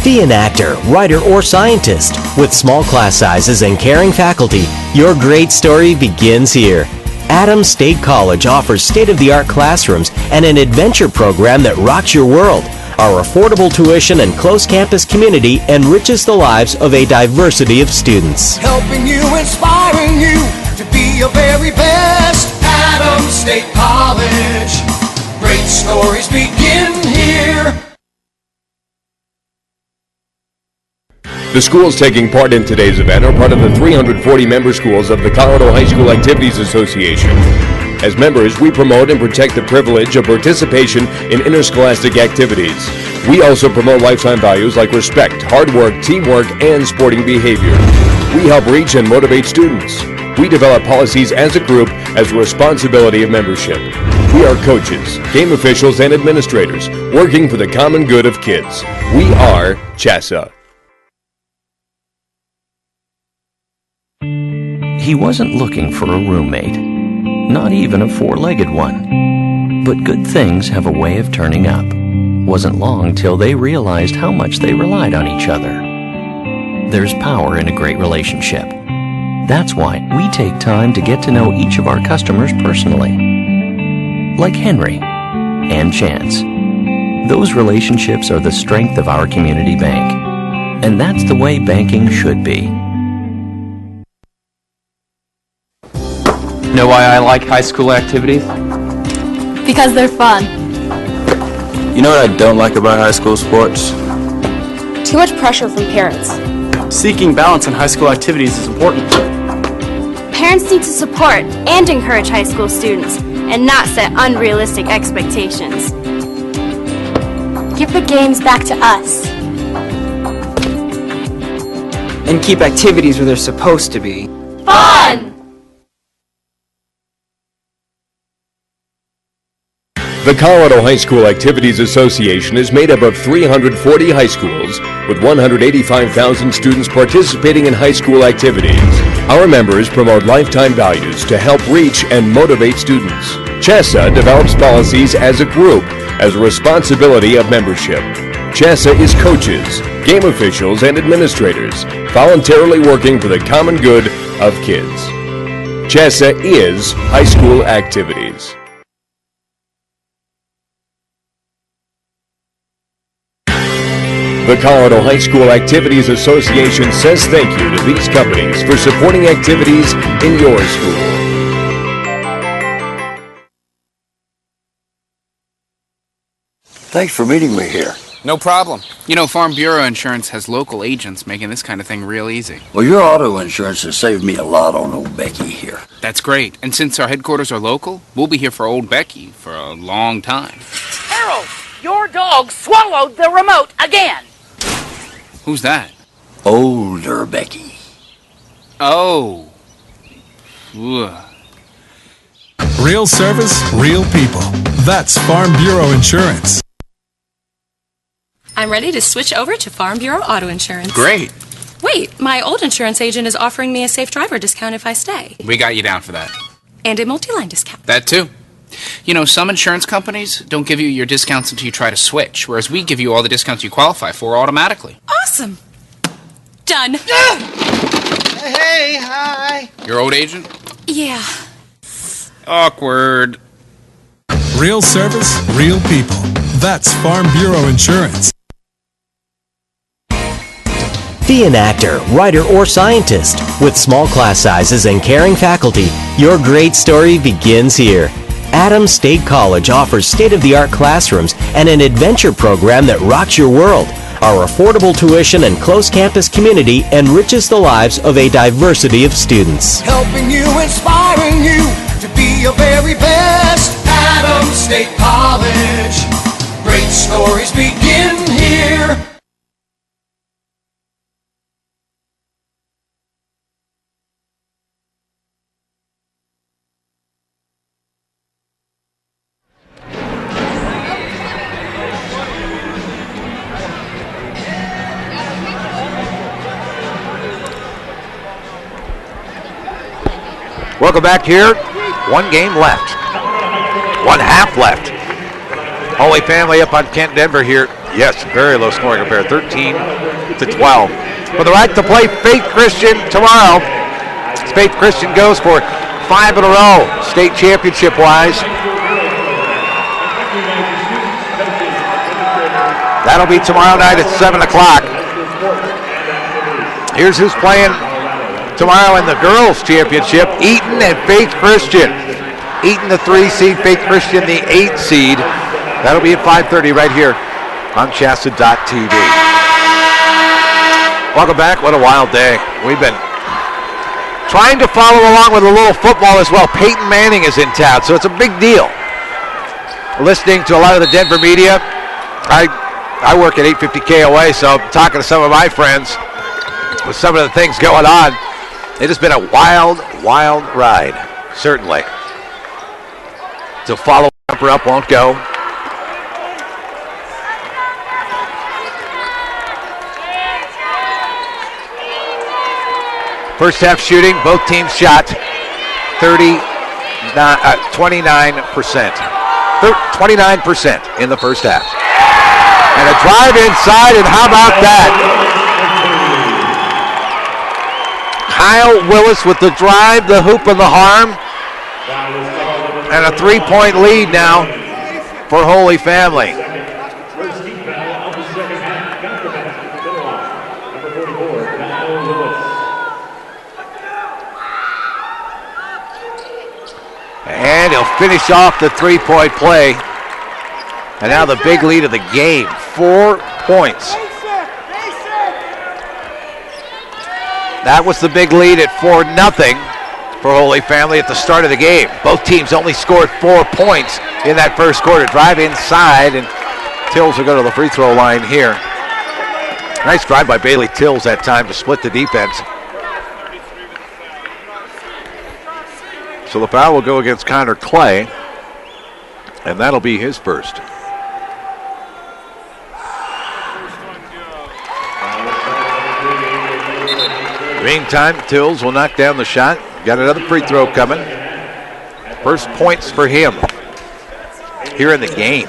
Be an actor, writer, or scientist. With small class sizes and caring faculty, your great story begins here. Adams State College offers state-of-the-art classrooms and an adventure program that rocks your world. Our affordable tuition and close campus community enriches the lives of a diversity of students. Helping you, inspiring you to be your very best. Adams State College. Great stories begin here. The schools taking part in today's event are part of the 340 member schools of the Colorado High School Activities Association. As members, we promote and protect the privilege of participation in interscholastic activities. We also promote lifetime values like respect, hard work, teamwork, and sporting behavior. We help reach and motivate students. We develop policies as a group as a responsibility of membership. We are coaches, game officials, and administrators working for the common good of kids. We are CHSAA. He wasn't looking for a roommate, not even a four-legged one. But good things have a way of turning up. Wasn't long till they realized how much they relied on each other. There's power in a great relationship. That's why we take time to get to know each of our customers personally. Like Henry and Chance. Those relationships are the strength of our community bank. And that's the way banking should be. Know why I like high school activities? Because they're fun. You know what I don't like about high school sports? Too much pressure from parents. Seeking balance in high school activities is important. Parents need to support and encourage high school students and not set unrealistic expectations. Give the games back to us. And keep activities where they're supposed to be. Fun! The Colorado High School Activities Association is made up of 340 high schools with 185,000 students participating in high school activities. Our members promote lifetime values to help reach and motivate students. CHSAA develops policies as a group as a responsibility of membership. CHSAA is coaches, game officials, and administrators voluntarily working for the common good of kids. CHSAA is high school activities. The Colorado High School Activities Association says thank you to these companies for supporting activities in your school. Thanks for meeting me here. No problem. You know, Farm Bureau Insurance has local agents making this kind of thing real easy. Well, your auto insurance has saved me a lot on old Becky here. That's great. And since our headquarters are local, we'll be here for old Becky for a long time. Harold, your dog swallowed the remote again. Who's that? Older Becky. Oh. Ugh. Real service, real people. That's Farm Bureau Insurance. I'm ready to switch over to Farm Bureau Auto Insurance. Great. Wait, my old insurance agent is offering me a safe driver discount if I stay. We got you down for that. And a multi-line discount. That too. You know, some insurance companies don't give you your discounts until you try to switch, whereas we give you all the discounts you qualify for automatically. Awesome. Done. Hey, hi. Your old agent? Yeah. Awkward. Real service, real people. That's Farm Bureau Insurance. Be an actor, writer, or scientist. With small class sizes and caring faculty, your great story begins here. Adams State College offers state-of-the-art classrooms and an adventure program that rocks your world. Our affordable tuition and close campus community enriches the lives of a diversity of students. Helping you, inspiring you to be your very best. Adams State College. Great stories begin here. Welcome back here. One game left. One half left. Holy Family up on Kent Denver here. Yes, very low scoring affair, 13-12. For the right to play Faith Christian tomorrow. Faith Christian goes for 5 in a row, state championship-wise. That'll be tomorrow night at 7 o'clock. Here's who's playing tomorrow in the girls' championship, Eaton and Faith Christian. Eaton the 3 seed, Faith Christian the 8 seed. That'll be at 5:30 right here on CHSAA.tv. Welcome back. What a wild day. We've been trying to follow along with a little football as well. Peyton Manning is in town, so it's a big deal. Listening to a lot of the Denver media. I work at 850 KOA, so I'm talking to some of my friends with some of the things going on. It has been a wild, wild ride, certainly. To follow jumper up won't go. First half shooting, both teams shot 29%. 29% in the first half. And a drive inside, and how about that? Kyle Willis with the drive, the hoop, and the harm. And a 3-point lead now for Holy Family. And he'll finish off the 3-point play. And now the big lead of the game, 4 points. That was the big lead at 4-0 for Holy Family at the start of the game. Both teams only scored 4 points in that first quarter. Drive inside, and Tills will go to the free throw line here. Nice drive by Bailey Tills that time to split the defense. So the foul will go against Connor Clay, and that'll be his first. Meantime, Tills will knock down the shot. Got another free throw coming. First points for him here in the game.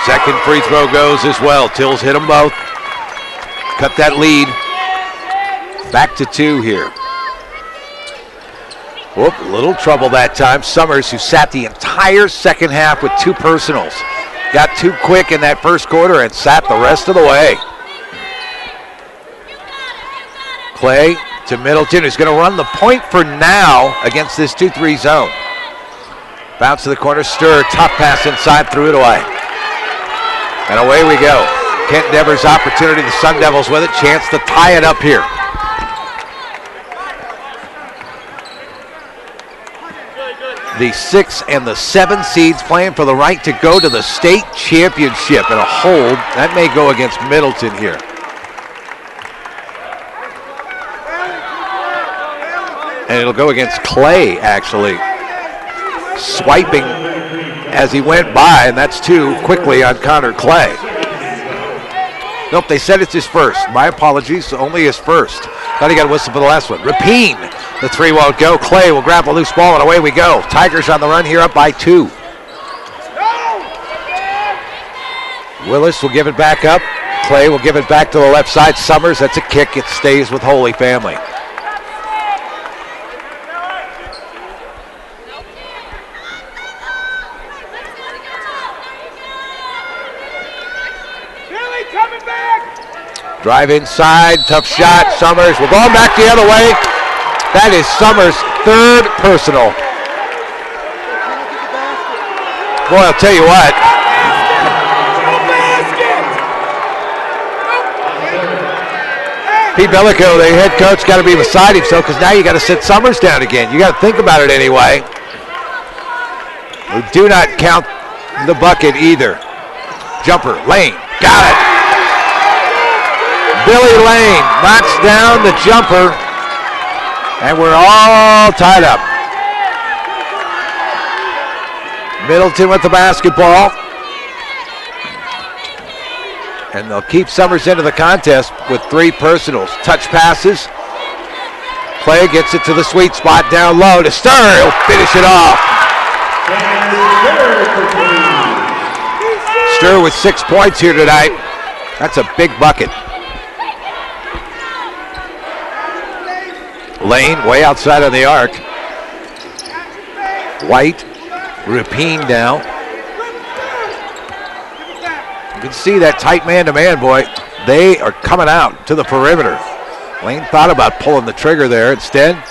Second free throw goes as well. Tills hit them both. Cut that lead back to 2 here. Whoop, little trouble that time. Summers, who sat the entire second half with 2 personals, got too quick in that first quarter and sat the rest of the way. Clay to Middleton, who's going to run the point for now against this 2-3 zone. Bounce to the corner, Stir, tough pass inside, threw it away. And away we go. Kent Devers' opportunity, the Sun Devils with it, chance to tie it up here. The 6 and the 7 seeds playing for the right to go to the state championship, and a hold that may go against Middleton here. And it'll go against Clay, actually. Swiping as he went by, and that's 2 quickly on Connor Clay. Nope, they said it's his first. My apologies, only his first. Thought he got a whistle for the last one. Rapine, the 3 won't go. Clay will grab a loose ball, and away we go. Tigers on the run here, up by 2. Willis will give it back up. Clay will give it back to the left side. Summers, that's a kick. It stays with Holy Family. Drive inside, tough shot, Summers. We're going back the other way. That is Summers' 3rd personal. Boy, I'll tell you what. Pete Bellico, the head coach, got to be beside himself, because now you got to sit Summers down again. You got to think about it anyway. We do not count the bucket either. Jumper, Lane, got it. Billy Lane knocks down the jumper, and we're all tied up. Middleton with the basketball. And they'll keep Summers into the contest with 3 personals. Touch passes. Clay gets it to the sweet spot down low to Stir. He'll finish it off. Stir with 6 points here tonight. That's a big bucket. Lane way outside on the arc. White, Rapine now. You can see that tight man-to-man, boy. They are coming out to the perimeter. Lane thought about pulling the trigger there. Instead,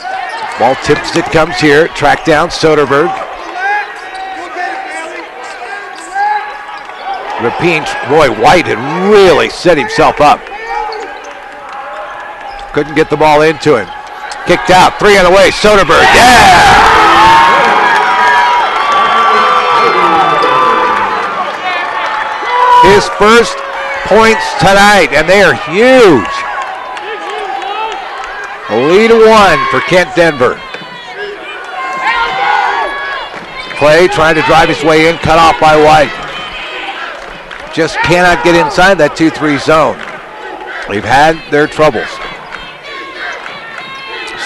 ball tips it, comes here. Track down Soderberg. Rapine, boy, White had really set himself up. Couldn't get the ball into him. Kicked out, 3 on the way, Soderberg, yeah! His first points tonight, and they are huge. Lead 1 for Kent Denver. Clay trying to drive his way in, cut off by White. Just cannot get inside that 2-3 zone. They've had their troubles.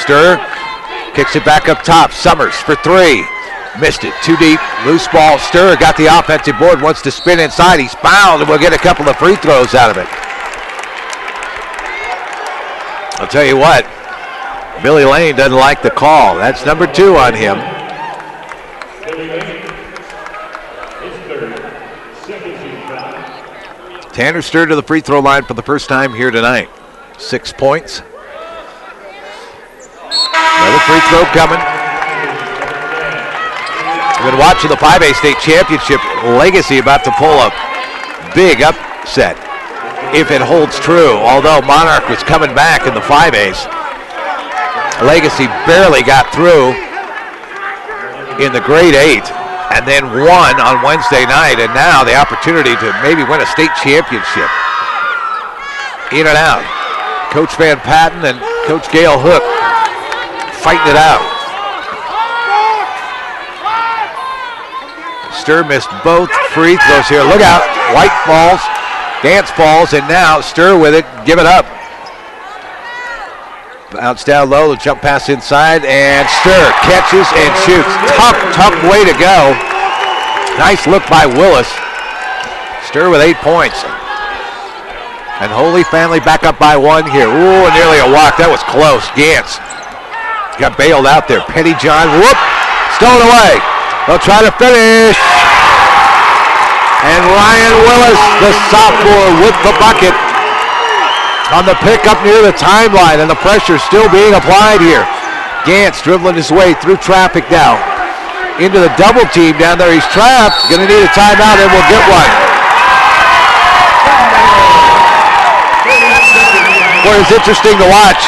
Stir kicks it back up top. Summers for 3. Missed it. Too deep. Loose ball. Stir got the offensive board. Wants to spin inside. He's fouled, and we'll get a couple of free throws out of it. I'll tell you what. Billy Lane doesn't like the call. That's number 2 on him. Tanner Stir to the free throw line for the first time here tonight. 6 points. Another free throw coming. We've been watching the 5A state championship. Legacy about to pull a big upset if it holds true. Although Monarch was coming back in the 5As. Legacy barely got through in the grade 8 and then won on Wednesday night, and now the opportunity to maybe win a state championship. In and out. Coach Van Patten and Coach Gail Hook fighting it out. Stir missed both free throws here. Look out. White falls, Dance falls, and now Stir with it. Give it up. Bounce down low, the jump pass inside, and Stir catches and shoots. Tough way to go. Nice look by Willis. Stir with 8 points. And Holy Family back up by 1 here. Ooh, nearly a walk. That was close. Gantz Got bailed out there. Pettyjohn, whoop, stolen away. They'll try to finish. And Ryan Willis, the sophomore, with the bucket on the pickup near the timeline, and the pressure still being applied here. Gantz dribbling his way through traffic now. Into the double team down there. He's trapped. Going to need a timeout, and we'll get one. Boy, it's interesting to watch.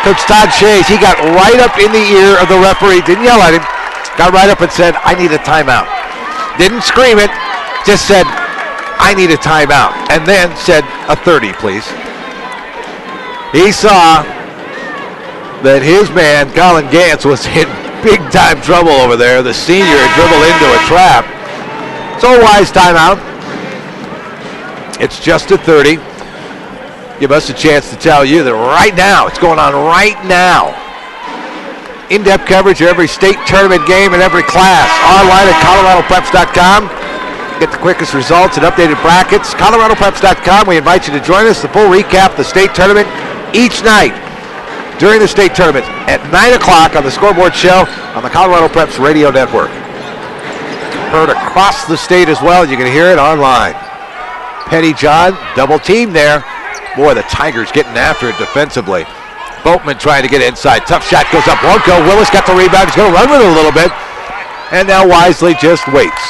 Coach Todd Shays, he got right up in the ear of the referee. Didn't yell at him. Got right up and said, I need a timeout. Didn't scream it. Just said, I need a timeout. And then said, a 30, please. He saw that his man, Colin Gantz, was in big-time trouble over there. The senior had dribbled into a trap. So a wise timeout. It's just a 30. Give us a chance to tell you that right now, it's going on right now. In-depth coverage of every state tournament game and every class. Online at coloradopreps.com. Get the quickest results and updated brackets. coloradopreps.com. We invite you to join us. The full recap of the state tournament each night during the state tournament at 9 o'clock on the Scoreboard Show on the Colorado Preps Radio Network. Heard across the state as well. You can hear it online. Pettyjohn, double team there. Boy, the Tigers getting after it defensively. Boatman trying to get inside. Tough shot goes up. Won't go. Willis got the rebound. He's going to run with it a little bit. And now Wisely just waits.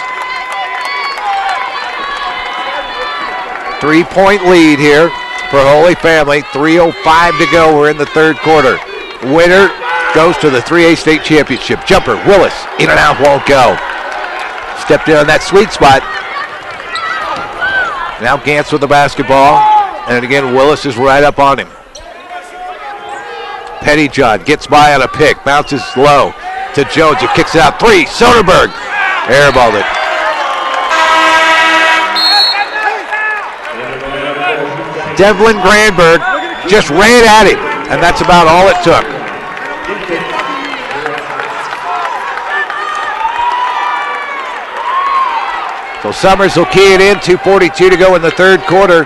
3-point lead here for Holy Family. 3:05 to go. We're in the third quarter. Winner goes to the 3A state championship. Jumper, Willis, in and out, won't go. Stepped in on that sweet spot. Now Gantz with the basketball. And again, Willis is right up on him. Pettyjohn gets by on a pick. Bounces low to Jones, who kicks it out. 3, Soderberg. Airballed it. Devlin Granberg just ran at him, and that's about all it took. So Summers will key it in. 2:42 to go in the third quarter.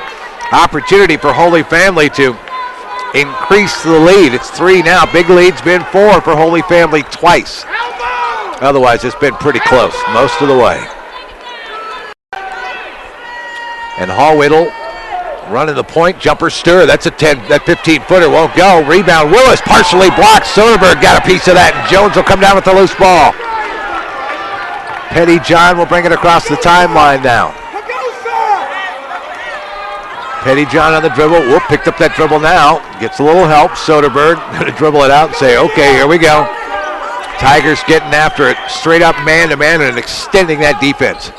Opportunity for Holy Family to increase the lead. It's 3 now. Big lead's been 4 for Holy Family twice. Otherwise, it's been pretty close most of the way. And Hallwittle running the point. Jumper stir. That's a 10. That 15-footer won't go. Rebound. Willis partially blocked. Soderberg got a piece of that. And Jones will come down with the loose ball. Pettyjohn will bring it across the timeline now. Pettyjohn on the dribble. Whoop, picked up that dribble now. Gets a little help. Soderberg going to dribble it out and say, okay, here we go. Tigers getting after it. Straight up man-to-man and extending that defense.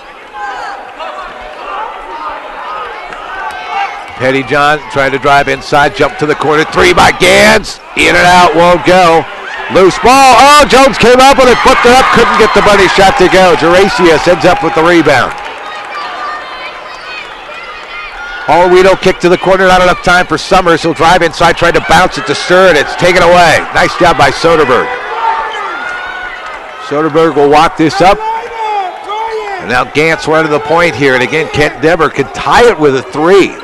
Pettyjohn trying to drive inside. Jump to the corner. 3 by Gantz. In and out. Won't go. Loose ball. Oh, Jones came up with it. Flipped it up. Couldn't get the bunny shot to go. Geracius ends up with the rebound. Allweedle kick to the corner, not enough time for Summers. He'll drive inside, tried to bounce it to Stir, and it's taken away. Nice job by Soderberg. Soderberg will walk this up. And now Gantz running the point here, and again, Kent Dever could tie it with a 3.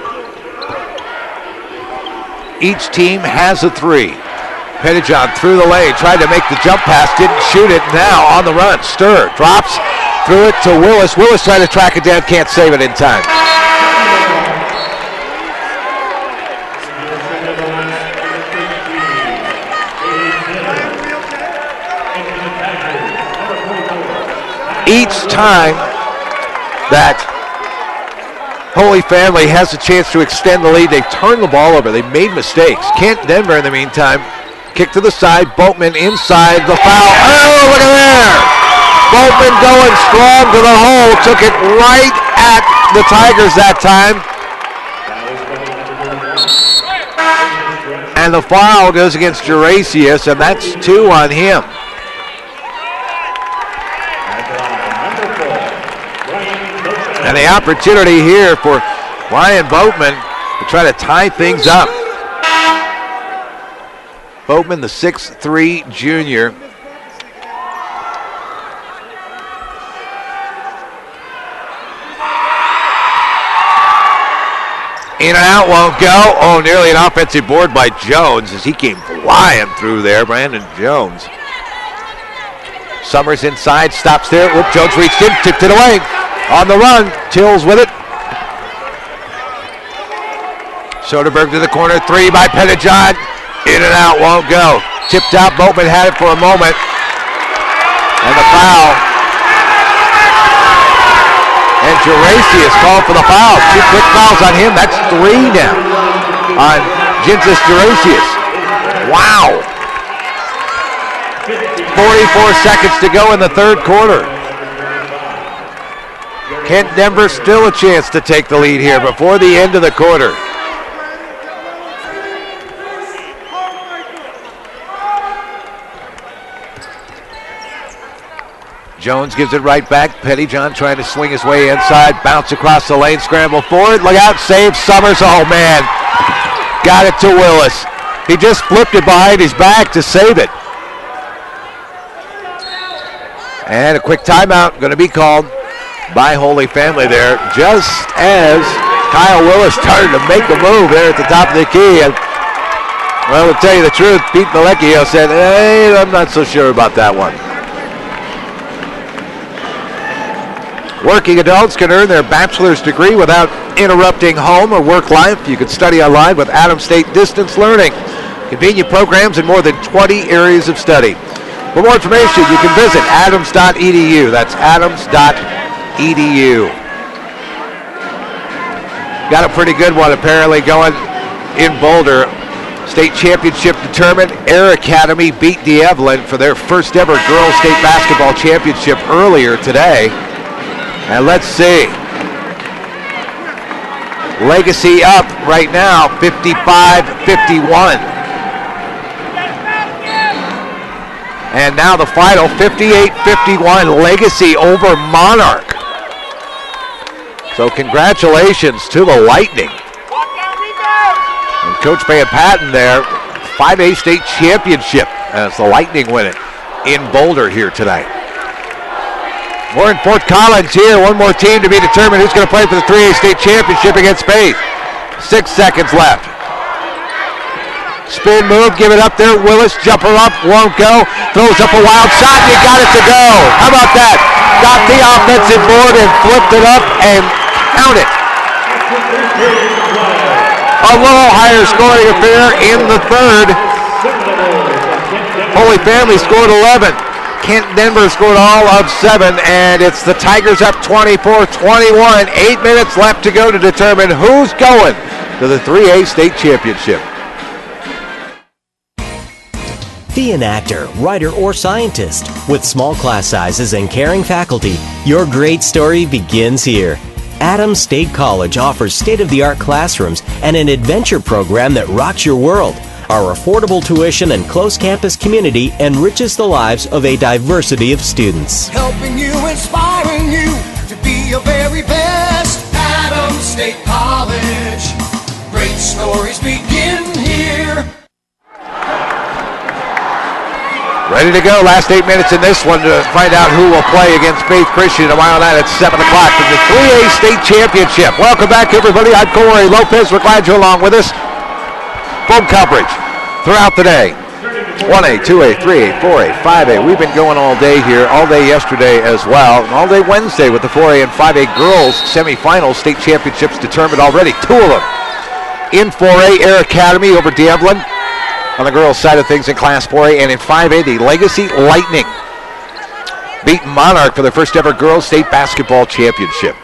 Each team has a 3. Pettyjohn through the lane, tried to make the jump pass, didn't shoot it. Now on the run, Stir drops, threw it to Willis. Willis trying to track it down, can't save it in time. Each time that Holy Family has a chance to extend the lead, they've turned the ball over. They've made mistakes. Kent Denver, in the meantime, kick to the side. Boatman inside the foul. Oh, look at there. Boatman going strong to the hole. Took it right at the Tigers that time. And the foul goes against Geracius, and that's 2 on him. And the opportunity here for Ryan Boatman to try to tie things up. Boatman, the 6'3" junior. In and out won't go. Oh, nearly an offensive board by Jones as he came flying through there, Brandon Jones. Summers inside, stops there. Whoop, Jones reached in, tipped it away. On the run, Tills with it. Soderberg to the corner, three by Pettijohn. In and out, won't go. Tipped out, Boatman had it for a moment. And the foul. And Geraci is called for the foul. 2 quick fouls on him. That's 3 now on Jinsis Geracius. Wow. 44 seconds to go in the third quarter. Kent Denver still a chance to take the lead here before the end of the quarter. Jones gives it right back. Pettijohn trying to swing his way inside. Bounce across the lane. Scramble forward. Look out. Save Summers. Oh, man. Got it to Willis. He just flipped it behind his back to save it. And a quick timeout going to be called by Holy Family there, just as Kyle Willis started to make a move there at the top of the key. And, well, to tell you the truth, Pete Malecchio said, hey, I'm not so sure about that one. Working adults can earn their bachelor's degree without interrupting home or work life. You can study online with Adams State Distance Learning. Convenient programs in more than 20 areas of study. For more information, you can visit adams.edu. That's adams.edu. Got a pretty good one apparently going in Boulder. State championship determined. Air Academy beat D'Evelyn for their first ever girls state basketball championship earlier today. And let's see. Legacy up right now, 55-51. And now the final, 58-51, Legacy over Monarch. So congratulations to the Lightning. And Coach Van Patten there, 5A state championship as the Lightning win it in Boulder here tonight. We're in Fort Collins here. One more team to be determined who's going to play for the 3A state championship against Faith. 6 seconds left. Spin move, give it up there. Willis, jumper up, won't go. Throws up a wild shot, you got it to go. How about that? Got the offensive board and flipped it up and count it. A little higher scoring affair in the third. Holy Family scored 11. Kent Denver scored all of 7, and it's the Tigers up 24-21. 8 minutes left to go to determine who's going to the 3A state championship. Be an actor, writer, or scientist. With small class sizes and caring faculty, your great story begins here. Adams State College offers state-of-the-art classrooms and an adventure program that rocks your world. Our affordable tuition and close campus community enriches the lives of a diversity of students. Helping you, inspiring you to be your very best. Adams State College. Great stories begin here. Ready to go. Last 8 minutes in this one to find out who will play against Faith Christian tomorrow night at 7 o'clock for the 3A state championship. Welcome back, everybody. I'm Corey Lopez. We're glad you're along with us. Full coverage throughout the day. 1A, 2A, 3A, 4A, 5A. We've been going all day here, all day yesterday as well, and all day Wednesday with the 4A and 5A girls semifinal state championships determined already. 2 of them in 4A, Air Academy over D'Evelyn on the girls' side of things in Class 4A, and in 5A, the Legacy Lightning beat Monarch for their first ever girls state basketball championship.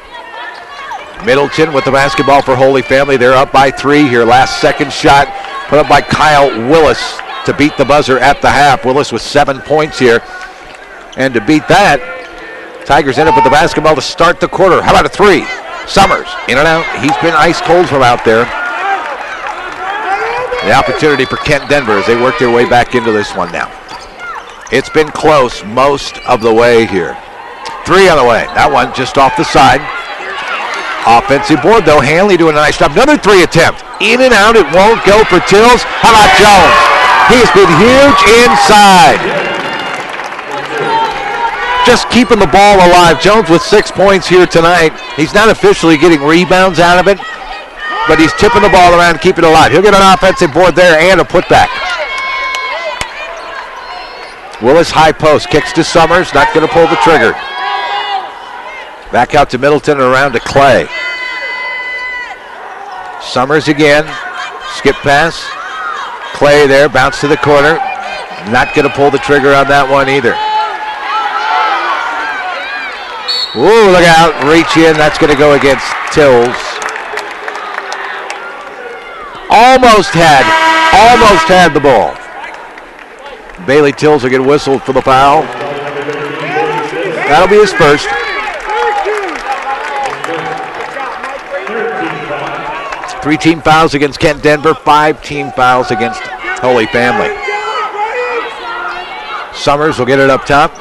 Middleton with the basketball for Holy Family. They're up by 3 here. Last second shot put up by Kyle Willis to beat the buzzer at the half. Willis with 7 points here. And to beat that, Tigers end up with the basketball to start the quarter. How about a 3? Summers in and out. He's been ice cold from out there. The opportunity for Kent Denver as they work their way back into this one now. It's been close most of the way here. 3 on the way. That one just off the side. Offensive board, though. Hanley doing a nice job. Another 3 attempt. In and out. It won't go for Tills. How about Jones? He's been huge inside. Just keeping the ball alive. Jones with 6 points here tonight. He's not officially getting rebounds out of it, but he's tipping the ball around and keeping it alive. He'll get an offensive board there and a putback. Willis high post, kicks to Summers, not going to pull the trigger. Back out to Middleton and around to Clay. Summers again, skip pass. Clay there, bounce to the corner. Not going to pull the trigger on that one either. Ooh, look out, reach in, that's going to go against Tills. Almost had the ball. Bailey Tills will get whistled for the foul. That'll be his first. Three team fouls against Kent Denver, 5 team fouls against Holy Family. Summers will get it up top.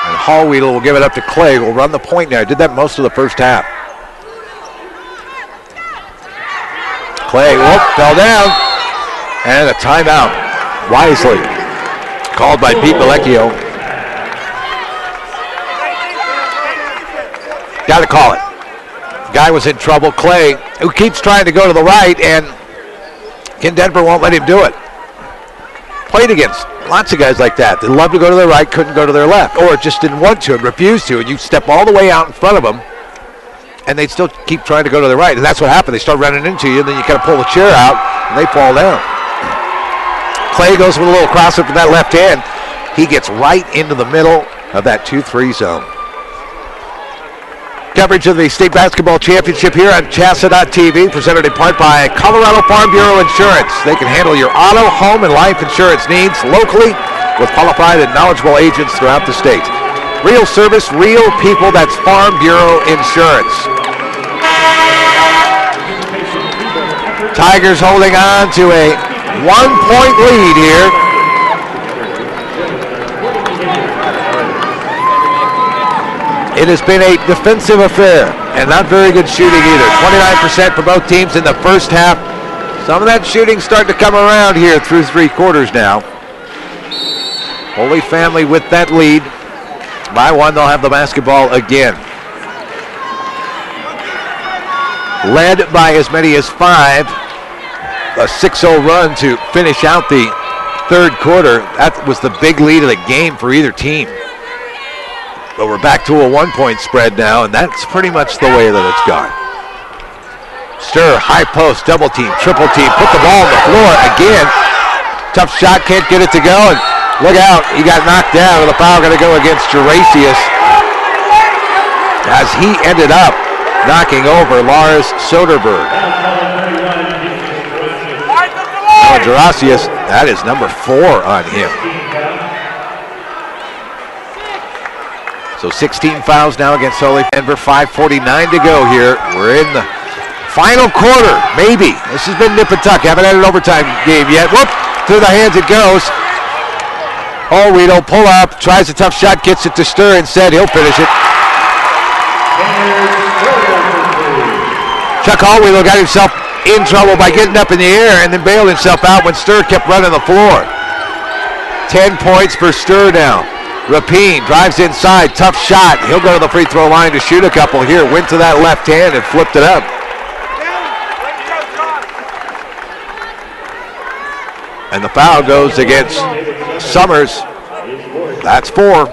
And Hallweedle will give it up to Clay, will run the point now. Did that most of the first half. Clay, fell down. And a timeout, wisely called by Pete Malecchio. Got to call it. Guy was in trouble. Clay, who keeps trying to go to the right, and Kent Denver won't let him do it. Played against lots of guys like that. They love to go to their right, couldn't go to their left, or just didn't want to and refused to, and you step all the way out in front of them, and they'd still keep trying to go to the right. And that's what happened. They start running into you, and then you kind of pull the chair out, and they fall down. Clay goes with a little crossover from that left hand. He gets right into the middle of that 2-3 zone. Coverage of the State Basketball Championship here on CHSAA.TV, presented in part by Colorado Farm Bureau Insurance. They can handle your auto, home, and life insurance needs locally with qualified and knowledgeable agents throughout the state. Real service, real people, that's Farm Bureau Insurance. Tigers holding on to a 1-point lead here. It has been a defensive affair and not very good shooting either. 29% for both teams in the first half. Some of that shooting starting to come around here through 3 quarters now. Holy Family with that lead. By 1, they'll have the basketball again. Led by as many as 5. A 6-0 run to finish out the third quarter. That was the big lead of the game for either team. But we're back to a 1-point spread now, and that's pretty much the way that it's gone. Stir, high post, double team, triple team, put the ball on the floor again. Tough shot, can't get it to go, and look out, he got knocked down, and the foul going to go against Geracius as he ended up knocking over Lars Soderberg. Geracius, that is number 4 on him. So 16 fouls now against Holy Denver, 5:49 to go here. We're in the final quarter, maybe. This has been nip and tuck. Haven't had an overtime game yet. Whoop, through the hands it goes. Hallweedle pull up, tries a tough shot, gets it to Stir instead. He'll finish it. Chuck Hallweedle got himself in trouble by getting up in the air and then bailed himself out when Stir kept running the floor. 10 points for Stir now. Rapine drives inside, tough shot. He'll go to the free throw line to shoot a couple here. Went to that left hand and flipped it up. And the foul goes against Summers. That's 4.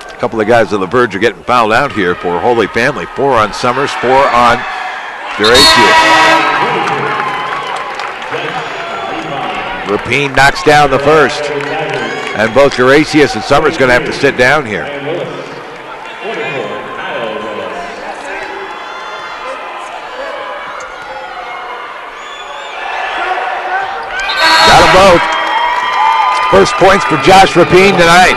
A couple of guys on the verge of getting fouled out here for Holy Family. 4 on Summers, 4 on Geracius. Rapine knocks down the first. And both Geracius and Summers going to have to sit down here. Got them both. First points for Josh Rapine tonight.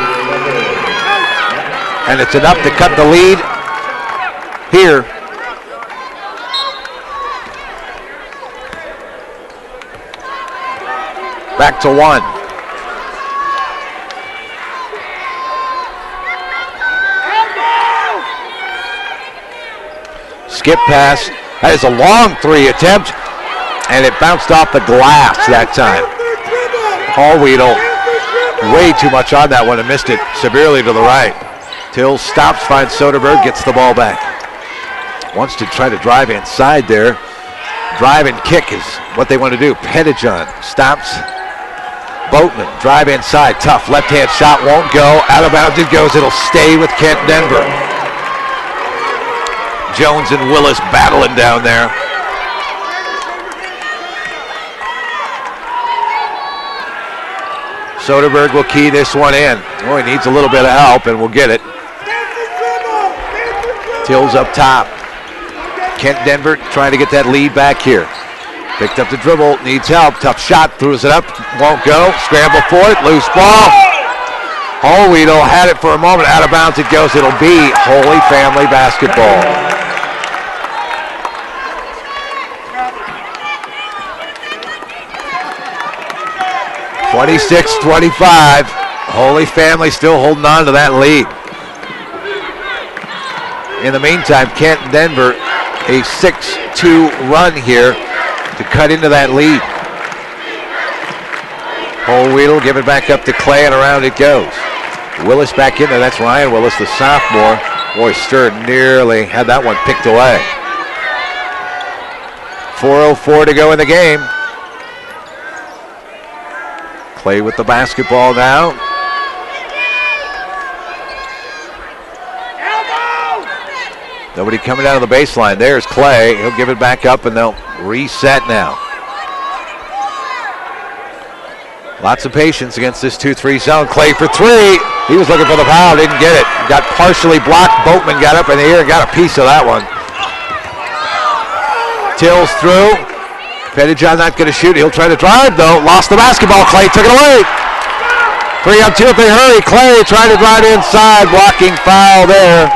And it's enough to cut the lead here. Back to 1. Skip pass. That is a long 3 attempt, and it bounced off the glass that time. Hallweedle way too much on that one and missed it severely to the right. Till stops, finds Soderberg, gets the ball back. Wants to try to drive inside there. Drive and kick is what they want to do. Pettijohn stops. Boatman, drive inside, tough left-hand shot, won't go. Out of bounds it goes. It'll stay with Kent Denver. Jones and Willis battling down there. Soderberg will key this one in. Oh, he needs a little bit of help, and we'll get it. Tills up top. Kent Denver trying to get that lead back here. Picked up the dribble, needs help. Tough shot, throws it up, won't go. Scramble for it, loose ball. Holweedle had it for a moment. Out of bounds it goes. It'll be Holy Family basketball. (26-25). Holy Family still holding on to that lead. In the meantime, Kent Denver, a 6-2 run here to cut into that lead. Holweedle give it back up to Clay, and around it goes. Willis back in there. That's Ryan Willis, the sophomore. Boy, Stern nearly had that one picked away. 4:04 to go in the game. Clay with the basketball now. Nobody coming down to the baseline. There's Clay. He'll give it back up, and they'll reset now. Lots of patience against this 2-3 zone. Clay for three. He was looking for the foul, didn't get it. Got partially blocked. Boatman got up in the air and got a piece of that one. Tills through. Pettijohn not going to shoot. He'll try to drive, though. Lost the basketball. Clay took it away. 3-on-2 if they hurry. Clay trying to drive inside. Blocking foul there.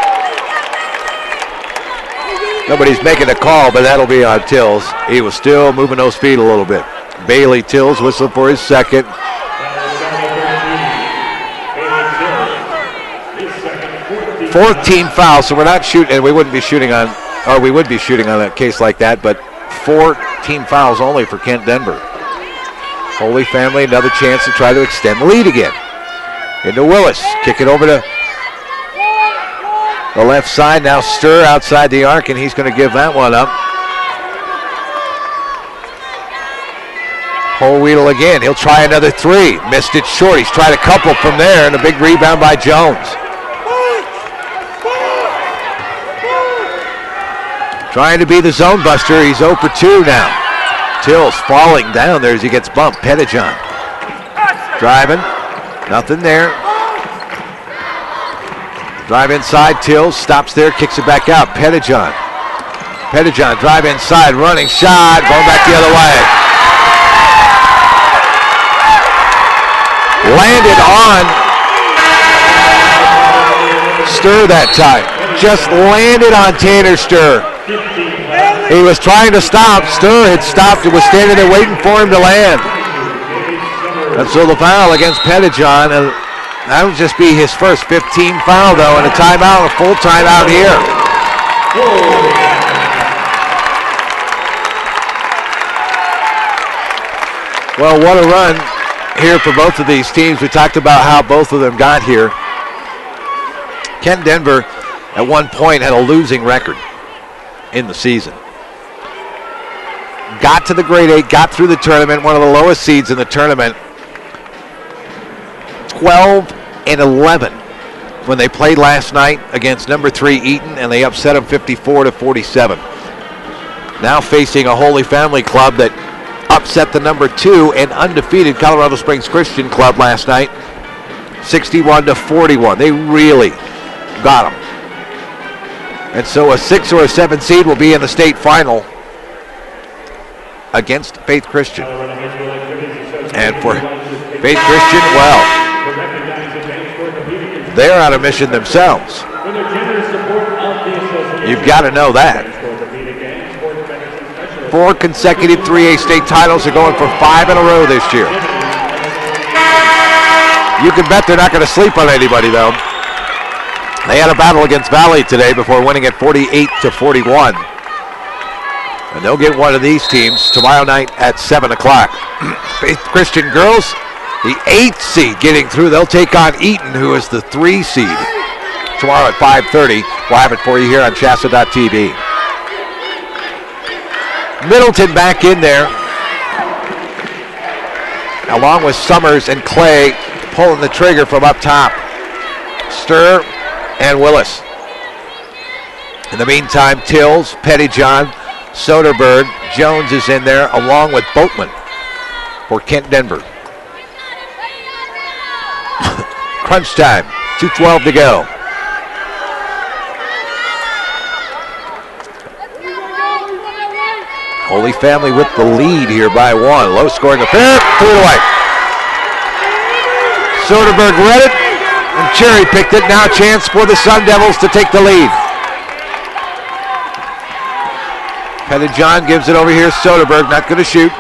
Nobody's making a call, but that'll be on Tills. He was still moving those feet a little bit. Bailey Tills whistling for his second. 14 fouls, so we're not shooting, and we wouldn't be shooting on, or we would be shooting on a case like that, but 14 fouls only for Kent Denver. Holy Family, another chance to try to extend the lead again. Into Willis, kick it over to the left side. Now Stir outside the arc, and he's going to give that one up. Holweedle again. He'll try another three. Missed it short. He's tried a couple from there, and a big rebound by Jones. Trying to be the zone buster. He's 0 for 2 now. Tills falling down there as he gets bumped. Pettijohn driving. Nothing there. Drive inside. Tills stops there. Kicks it back out. Pettijohn drive inside. Running shot. Going back the other way. Landed on Stir that time. Just landed on Tanner Stir. He was trying to stop. Stir had stopped and was standing there waiting for him to land. And so the foul against Pettijohn, and that'll just be his first 15 foul though, and a timeout, a full timeout here. Well, what a run here for both of these teams. We talked about how both of them got here. Kent Denver at one point had a losing record in the season. Got to the grade 8, got through the tournament, one of the lowest seeds in the tournament. 12-11 when they played last night against number 3 Eaton, and they upset them 54-47. Now facing a Holy Family club that upset the number 2 and undefeated Colorado Springs Christian Club last night, 61-41. They really got them. And so a 6 or a 7 seed will be in the state final against Faith Christian. And for Faith Christian, well, they're on a mission themselves. You've got to know that. 4 consecutive 3A state titles. Are going for 5 in a row this year. You can bet they're not going to sleep on anybody, though. They had a battle against Valley today before winning at 48-41. And they'll get one of these teams tomorrow night at 7 o'clock. Faith Christian girls, the 8th seed getting through. They'll take on Eaton, who is the 3 seed. Tomorrow at 5:30. We'll have it for you here on CHSAA.tv. Middleton back in there, along with Summers and Clay pulling the trigger from up top. Stir and Willis. In the meantime, Tills, Pettyjohn, Soderberg, Jones is in there along with Boatman for Kent Denver. Crunch time, 2:12 to go. Holy Family with the lead here by 1. Low scoring affair, threw it away. Soderberg read it and cherry picked it. Now a chance for the Sun Devils to take the lead. Pettyjohn gives it over here. Soderberg not going to shoot.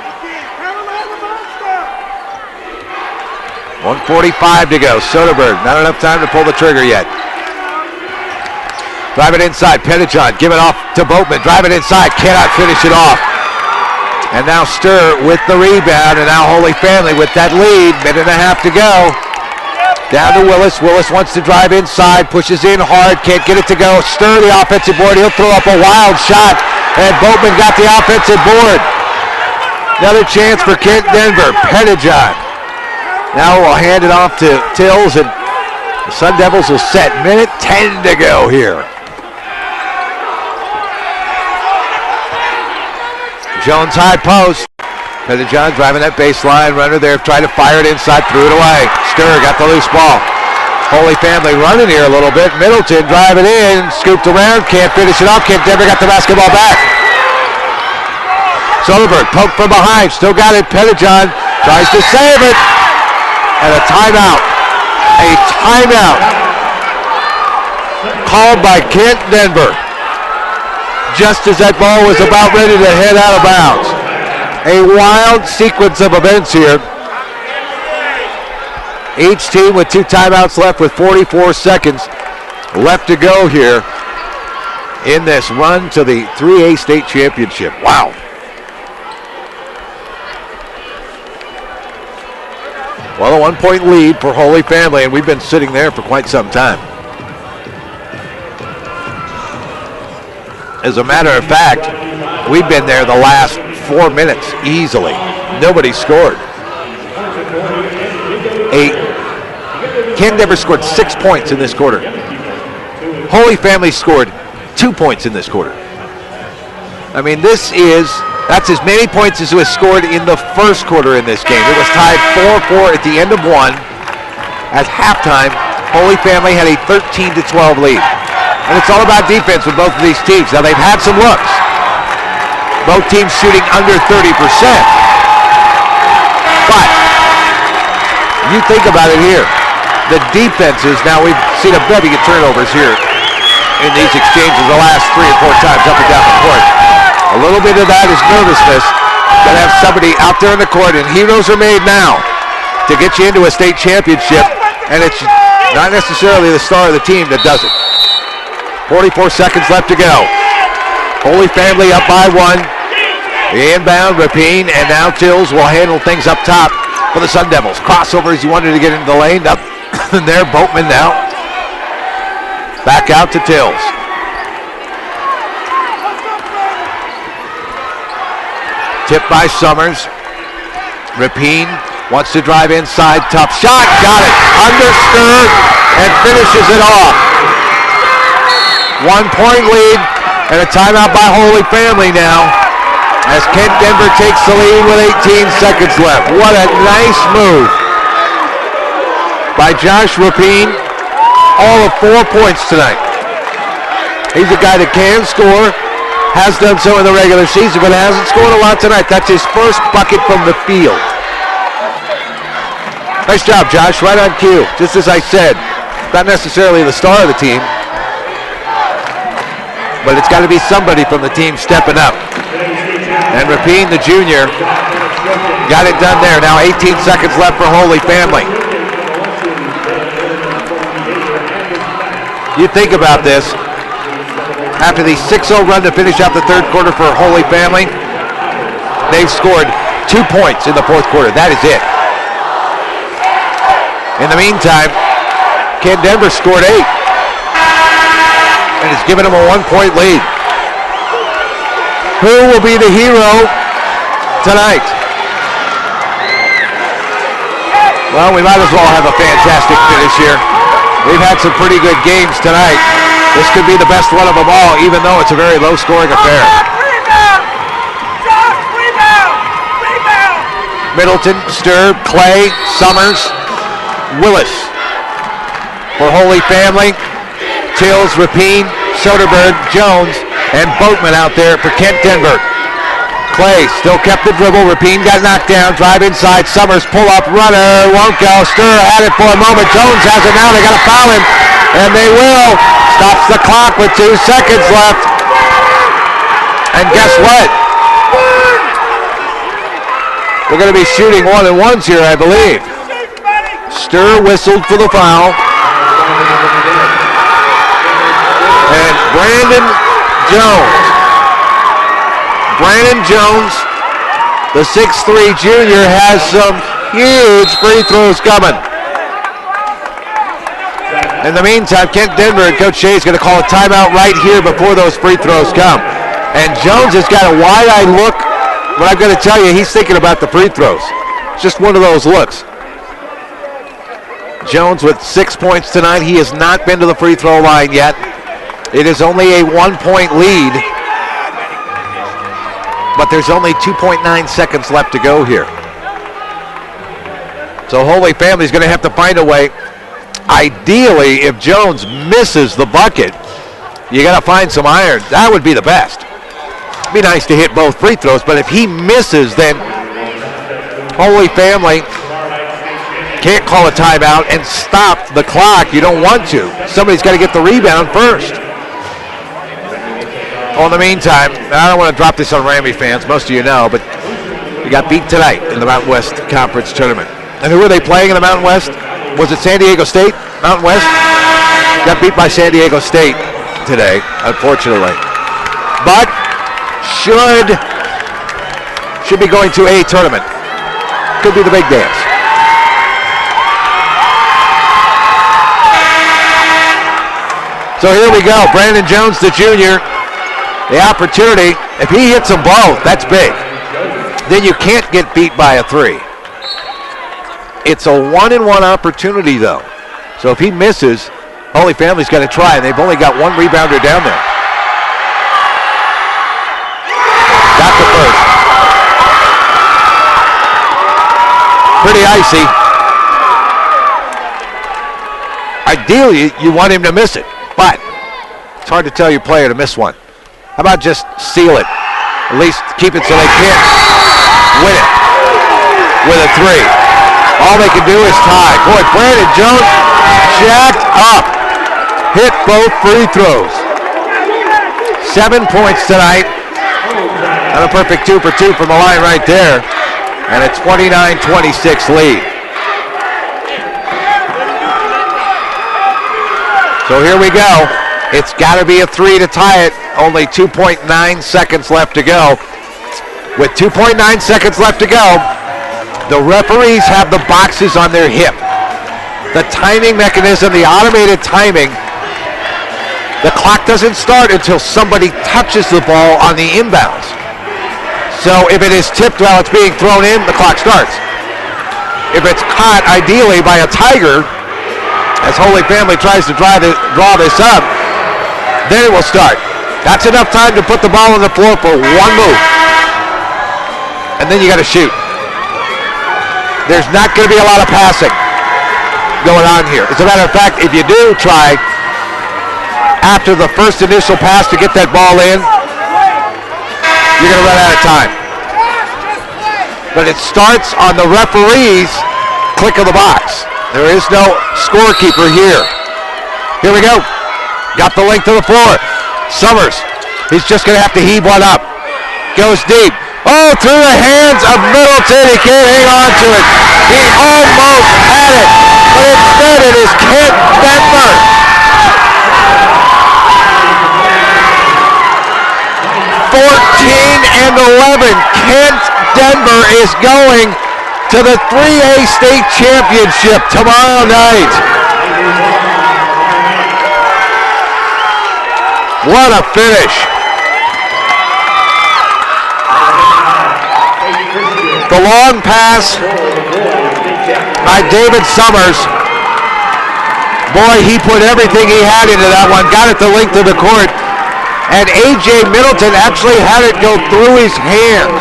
1:45 to go. Soderberg, not enough time to pull the trigger yet. Drive it inside. Pettyjohn, give it off to Boatman. Drive it inside. Cannot finish it off. And now Stir with the rebound. And now Holy Family with that lead. Minute and a half to go. Down to Willis. Willis wants to drive inside. Pushes in hard. Can't get it to go. Stir the offensive board. He'll throw up a wild shot. And Boatman got the offensive board. Another chance for Kent Denver. Pettyjohn. Now we'll hand it off to Tills, and the Sun Devils will set. Minute 10 to go here. Jones high post. Pettyjohn driving that baseline. Runner there, tried to fire it inside, threw it away. Stir got the loose ball. Holy Family running here a little bit. Middleton driving in, scooped around, can't finish it off. Kent Denver got the basketball back. Soderberg poked from behind, still got it. Pettyjohn tries to save it. And a timeout. A timeout called by Kent Denver just as that ball was about ready to head out of bounds. A wild sequence of events here. Each team with 2 timeouts left with 44 seconds left to go here in this run to the 3A state championship. Wow. Well, a 1-point lead for Holy Family, and we've been sitting there for quite some time. As a matter of fact, we've been there the last 4 minutes easily. Nobody scored. Kent Denver scored 6 points in this quarter. Holy Family scored 2 points in this quarter. I mean, that's as many points as was scored in the first quarter in this game. It was tied 4-4 at the end of 1. At halftime, Holy Family had a 13-12 lead. And it's all about defense with both of these teams. Now, they've had some looks. Both teams shooting under 30%. But you think about it here. The defenses, now we've seen a bevy of turnovers here in these exchanges the last 3 or 4 times up and down the court. A little bit of that is nervousness. Got to have somebody out there in the court, and heroes are made now to get you into a state championship, and it's not necessarily the star of the team that does it. 44 seconds left to go. Holy Family up by 1. The inbound, Rapine, and now Tills will handle things up top for the Sun Devils. Crossover as he wanted to get into the lane. Up there, Boatman now. Back out to Tills. Tipped by Summers. Rapine wants to drive inside. Tough shot. Got it. Understirred and finishes it off. 1-point lead and a timeout by Holy Family now as Kent Denver takes the lead with 18 seconds left. What a nice move by Josh Rapine. All of 4 points tonight. He's a guy that can score. Has done so in the regular season, but hasn't scored a lot tonight. That's his first bucket from the field. Nice job, Josh. Right on cue. Just as I said, not necessarily the star of the team, but it's got to be somebody from the team stepping up. And Rapine, the junior, got it done there. Now 18 seconds left for Holy Family. You think about this. After the 6-0 run to finish out the third quarter for Holy Family, they've scored 2 points in the fourth quarter. That is it. In the meantime, Kent Denver scored 8. And it's given them a 1-point lead. Who will be the hero tonight? Well, we might as well have a fantastic finish here. We've had some pretty good games tonight. This could be the best one of them all, even though it's a very low-scoring affair. Middleton, Sturb, Clay, Summers, Willis. For Holy Family, Tills, Rapine, Soderberg, Jones, and Boatman out there for Kent Denver. Clay still kept the dribble. Rapine got knocked down. Drive inside. Summers pull up. Runner won't go. Sturr had it for a moment. Jones has it now. They got to foul him. And they will. Stops the clock with 2 seconds left. And guess what? We're going to be shooting 1-and-1s here, I believe. Sturr whistled for the foul. And Brandon Jones, the 6'3 junior, has some huge free throws coming. In the meantime, Kent Denver and Coach Shea is going to call a timeout right here before those free throws come. And Jones has got a wide-eyed look, but I'm going to tell you, he's thinking about the free throws. It's just one of those looks. Jones with 6 points tonight. He has not been to the free throw line yet. It is only a 1-point lead, but there's only 2.9 seconds left to go here. So Holy Family's going to have to find a way. Ideally, if Jones misses the bucket, you got to find some iron. That would be the best. It'd be nice to hit both free throws, but if he misses, then Holy Family can't call a timeout and stop the clock. You don't want to. Somebody's got to get the rebound first. Well, in the meantime, I don't want to drop this on Rammy fans. Most of you know, but we got beat tonight in the Mountain West Conference Tournament. And who were they playing in the Mountain West? Was it San Diego State? Mountain West? Got beat by San Diego State today, unfortunately. But should be going to a tournament. Could be the big dance. So here we go. Brandon Jones, the junior. The opportunity, if he hits them both, that's big. Then you can't get beat by a 3. It's a 1-and-1 opportunity, though. So if he misses, Holy Family's got to try, and they've only got one rebounder down there. Got the first. Pretty icy. Ideally, you want him to miss it, but it's hard to tell your player to miss one. How about just seal it? At least keep it so they can't win it with a 3. All they can do is tie. Boy, Brandon Jones jacked up. Hit both free throws. 7 points tonight. And a perfect 2 for 2 from the line right there. And a 29-26 lead. So here we go. It's got to be a 3 to tie it. Only 2.9 seconds left to go. With 2.9 seconds left to go, the referees have the boxes on their hip. The timing mechanism, the automated timing, the clock doesn't start until somebody touches the ball on the inbounds. So if it is tipped while it's being thrown in, the clock starts. If it's caught, ideally, by a Tiger, as Holy Family tries to draw this up, then it will start. That's enough time to put the ball on the floor for one move. And then you got to shoot. There's not going to be a lot of passing going on here. As a matter of fact, if you do try after the first initial pass to get that ball in, you're going to run out of time. But it starts on the referee's click of the box. There is no scorekeeper here. Here we go. Got the length of the floor. Summers, he's just going to have to heave one up. Goes deep. Oh, through the hands of Middleton. He can't hang on to it. He almost had it, but instead it is Kent Denver. 14-11. Kent Denver is going to the 3A state championship tomorrow night. What a finish. The long pass by David Summers. Boy, he put everything he had into that one, got it the length of the court, and A.J. Middleton actually had it go through his hands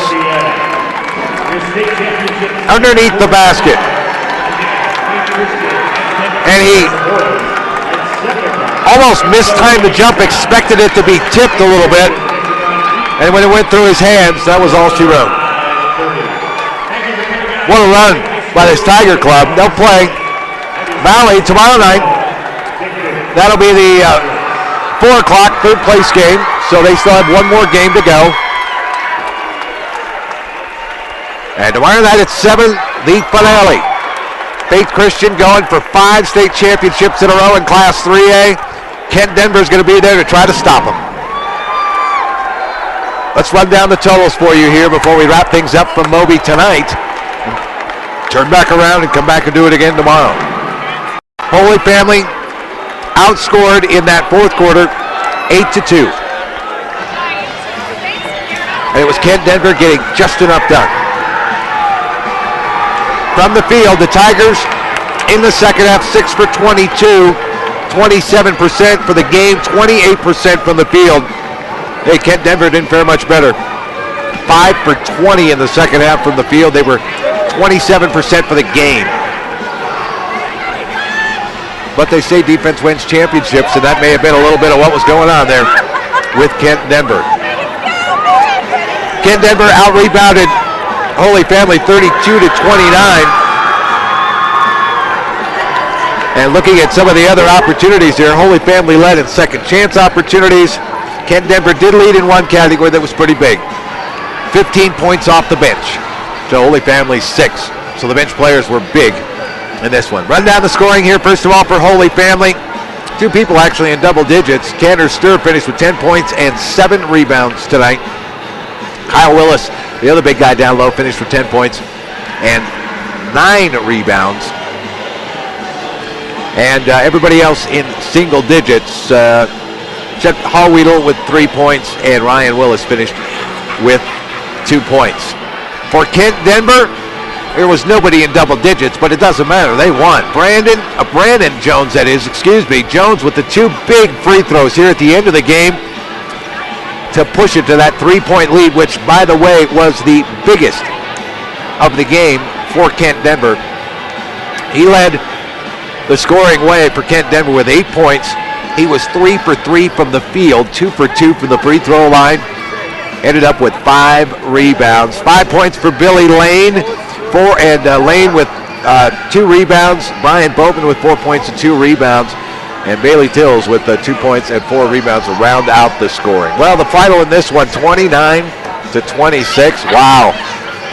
underneath the basket. And he almost mistimed the jump, expected it to be tipped a little bit, and when it went through his hands, that was all she wrote. What a run by this Tiger Club. They'll play Valley tomorrow night. That'll be the 4 o'clock third place game, so they still have one more game to go. And tomorrow night at 7, the finale. Faith Christian going for 5 state championships in a row in Class 3A. Kent Denver's going to be there to try to stop them. Let's run down the totals for you here before we wrap things up from Moby tonight. Turn back around and come back and do it again tomorrow. Holy Family outscored in that fourth quarter 8-2. And it was Kent Denver getting just enough done. From the field, the Tigers in the second half 6 for 22, 27% for the game, 28% from the field. Hey, Kent Denver didn't fare much better. 5 for 20 in the second half from the field. They were 27% for the game. But they say defense wins championships, and that may have been a little bit of what was going on there with Kent Denver. Kent Denver out-rebounded Holy Family 32-29. And looking at some of the other opportunities here, Holy Family led in second chance opportunities. Kent Denver did lead in one category that was pretty big. 15 points off the bench to Holy Family 6. So the bench players were big in this one. Run down the scoring here, first of all, for Holy Family. 2 people actually in double digits. Tanner Sturr finished with 10 points and 7 rebounds tonight. Kyle Willis, the other big guy down low, finished with 10 points and 9 rebounds. And everybody else in single digits, except Hallweedle with 3 points, and Ryan Willis finished with 2 points. For Kent Denver, there was nobody in double digits, but it doesn't matter. They won. Brandon Jones, Jones with the 2 big free throws here at the end of the game to push it to that 3-point lead, which, by the way, was the biggest of the game for Kent Denver. He led the scoring way for Kent Denver with 8 points. He was 3 for 3 from the field, 2 for 2 from the free throw line. Ended up with 5 rebounds. 5 points for Billy Lane. Lane with 2 rebounds. Brian Bowman with 4 points and 2 rebounds. And Bailey Tills with 2 points and 4 rebounds to round out the scoring. Well, the final in this one, 29-26. Wow.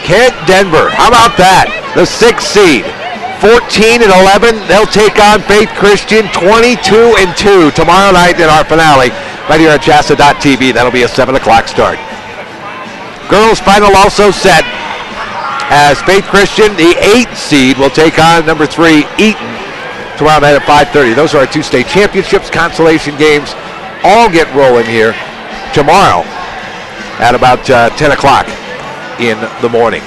Kent Denver, how about that? The 6th seed. 14-11. They'll take on Faith Christian 22-2 tomorrow night in our finale right here at CHSAA.tv. That'll be a 7 o'clock start. Girls final also set as Faith Christian, the 8th seed, will take on number 3 Eaton tomorrow night at 5:30. Those are our 2 state championships, consolation games. All get rolling here tomorrow at about 10 o'clock in the morning.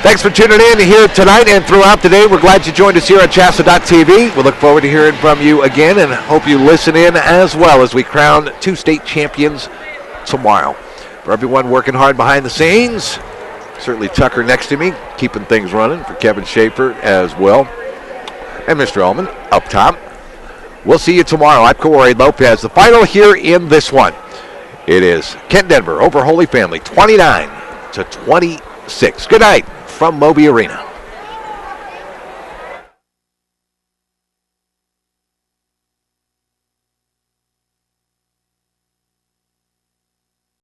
Thanks for tuning in here tonight and throughout the day. We're glad you joined us here at CHSAA.tv. We look forward to hearing from you again and hope you listen in as well as we crown 2 state champions tomorrow. For everyone working hard behind the scenes, certainly Tucker next to me, keeping things running, for Kevin Schaefer as well, and Mr. Ullman up top. We'll see you tomorrow. I'm Corey Lopez. The final here in this one. It is Kent Denver over Holy Family, 29-26. Good night from Moby Arena.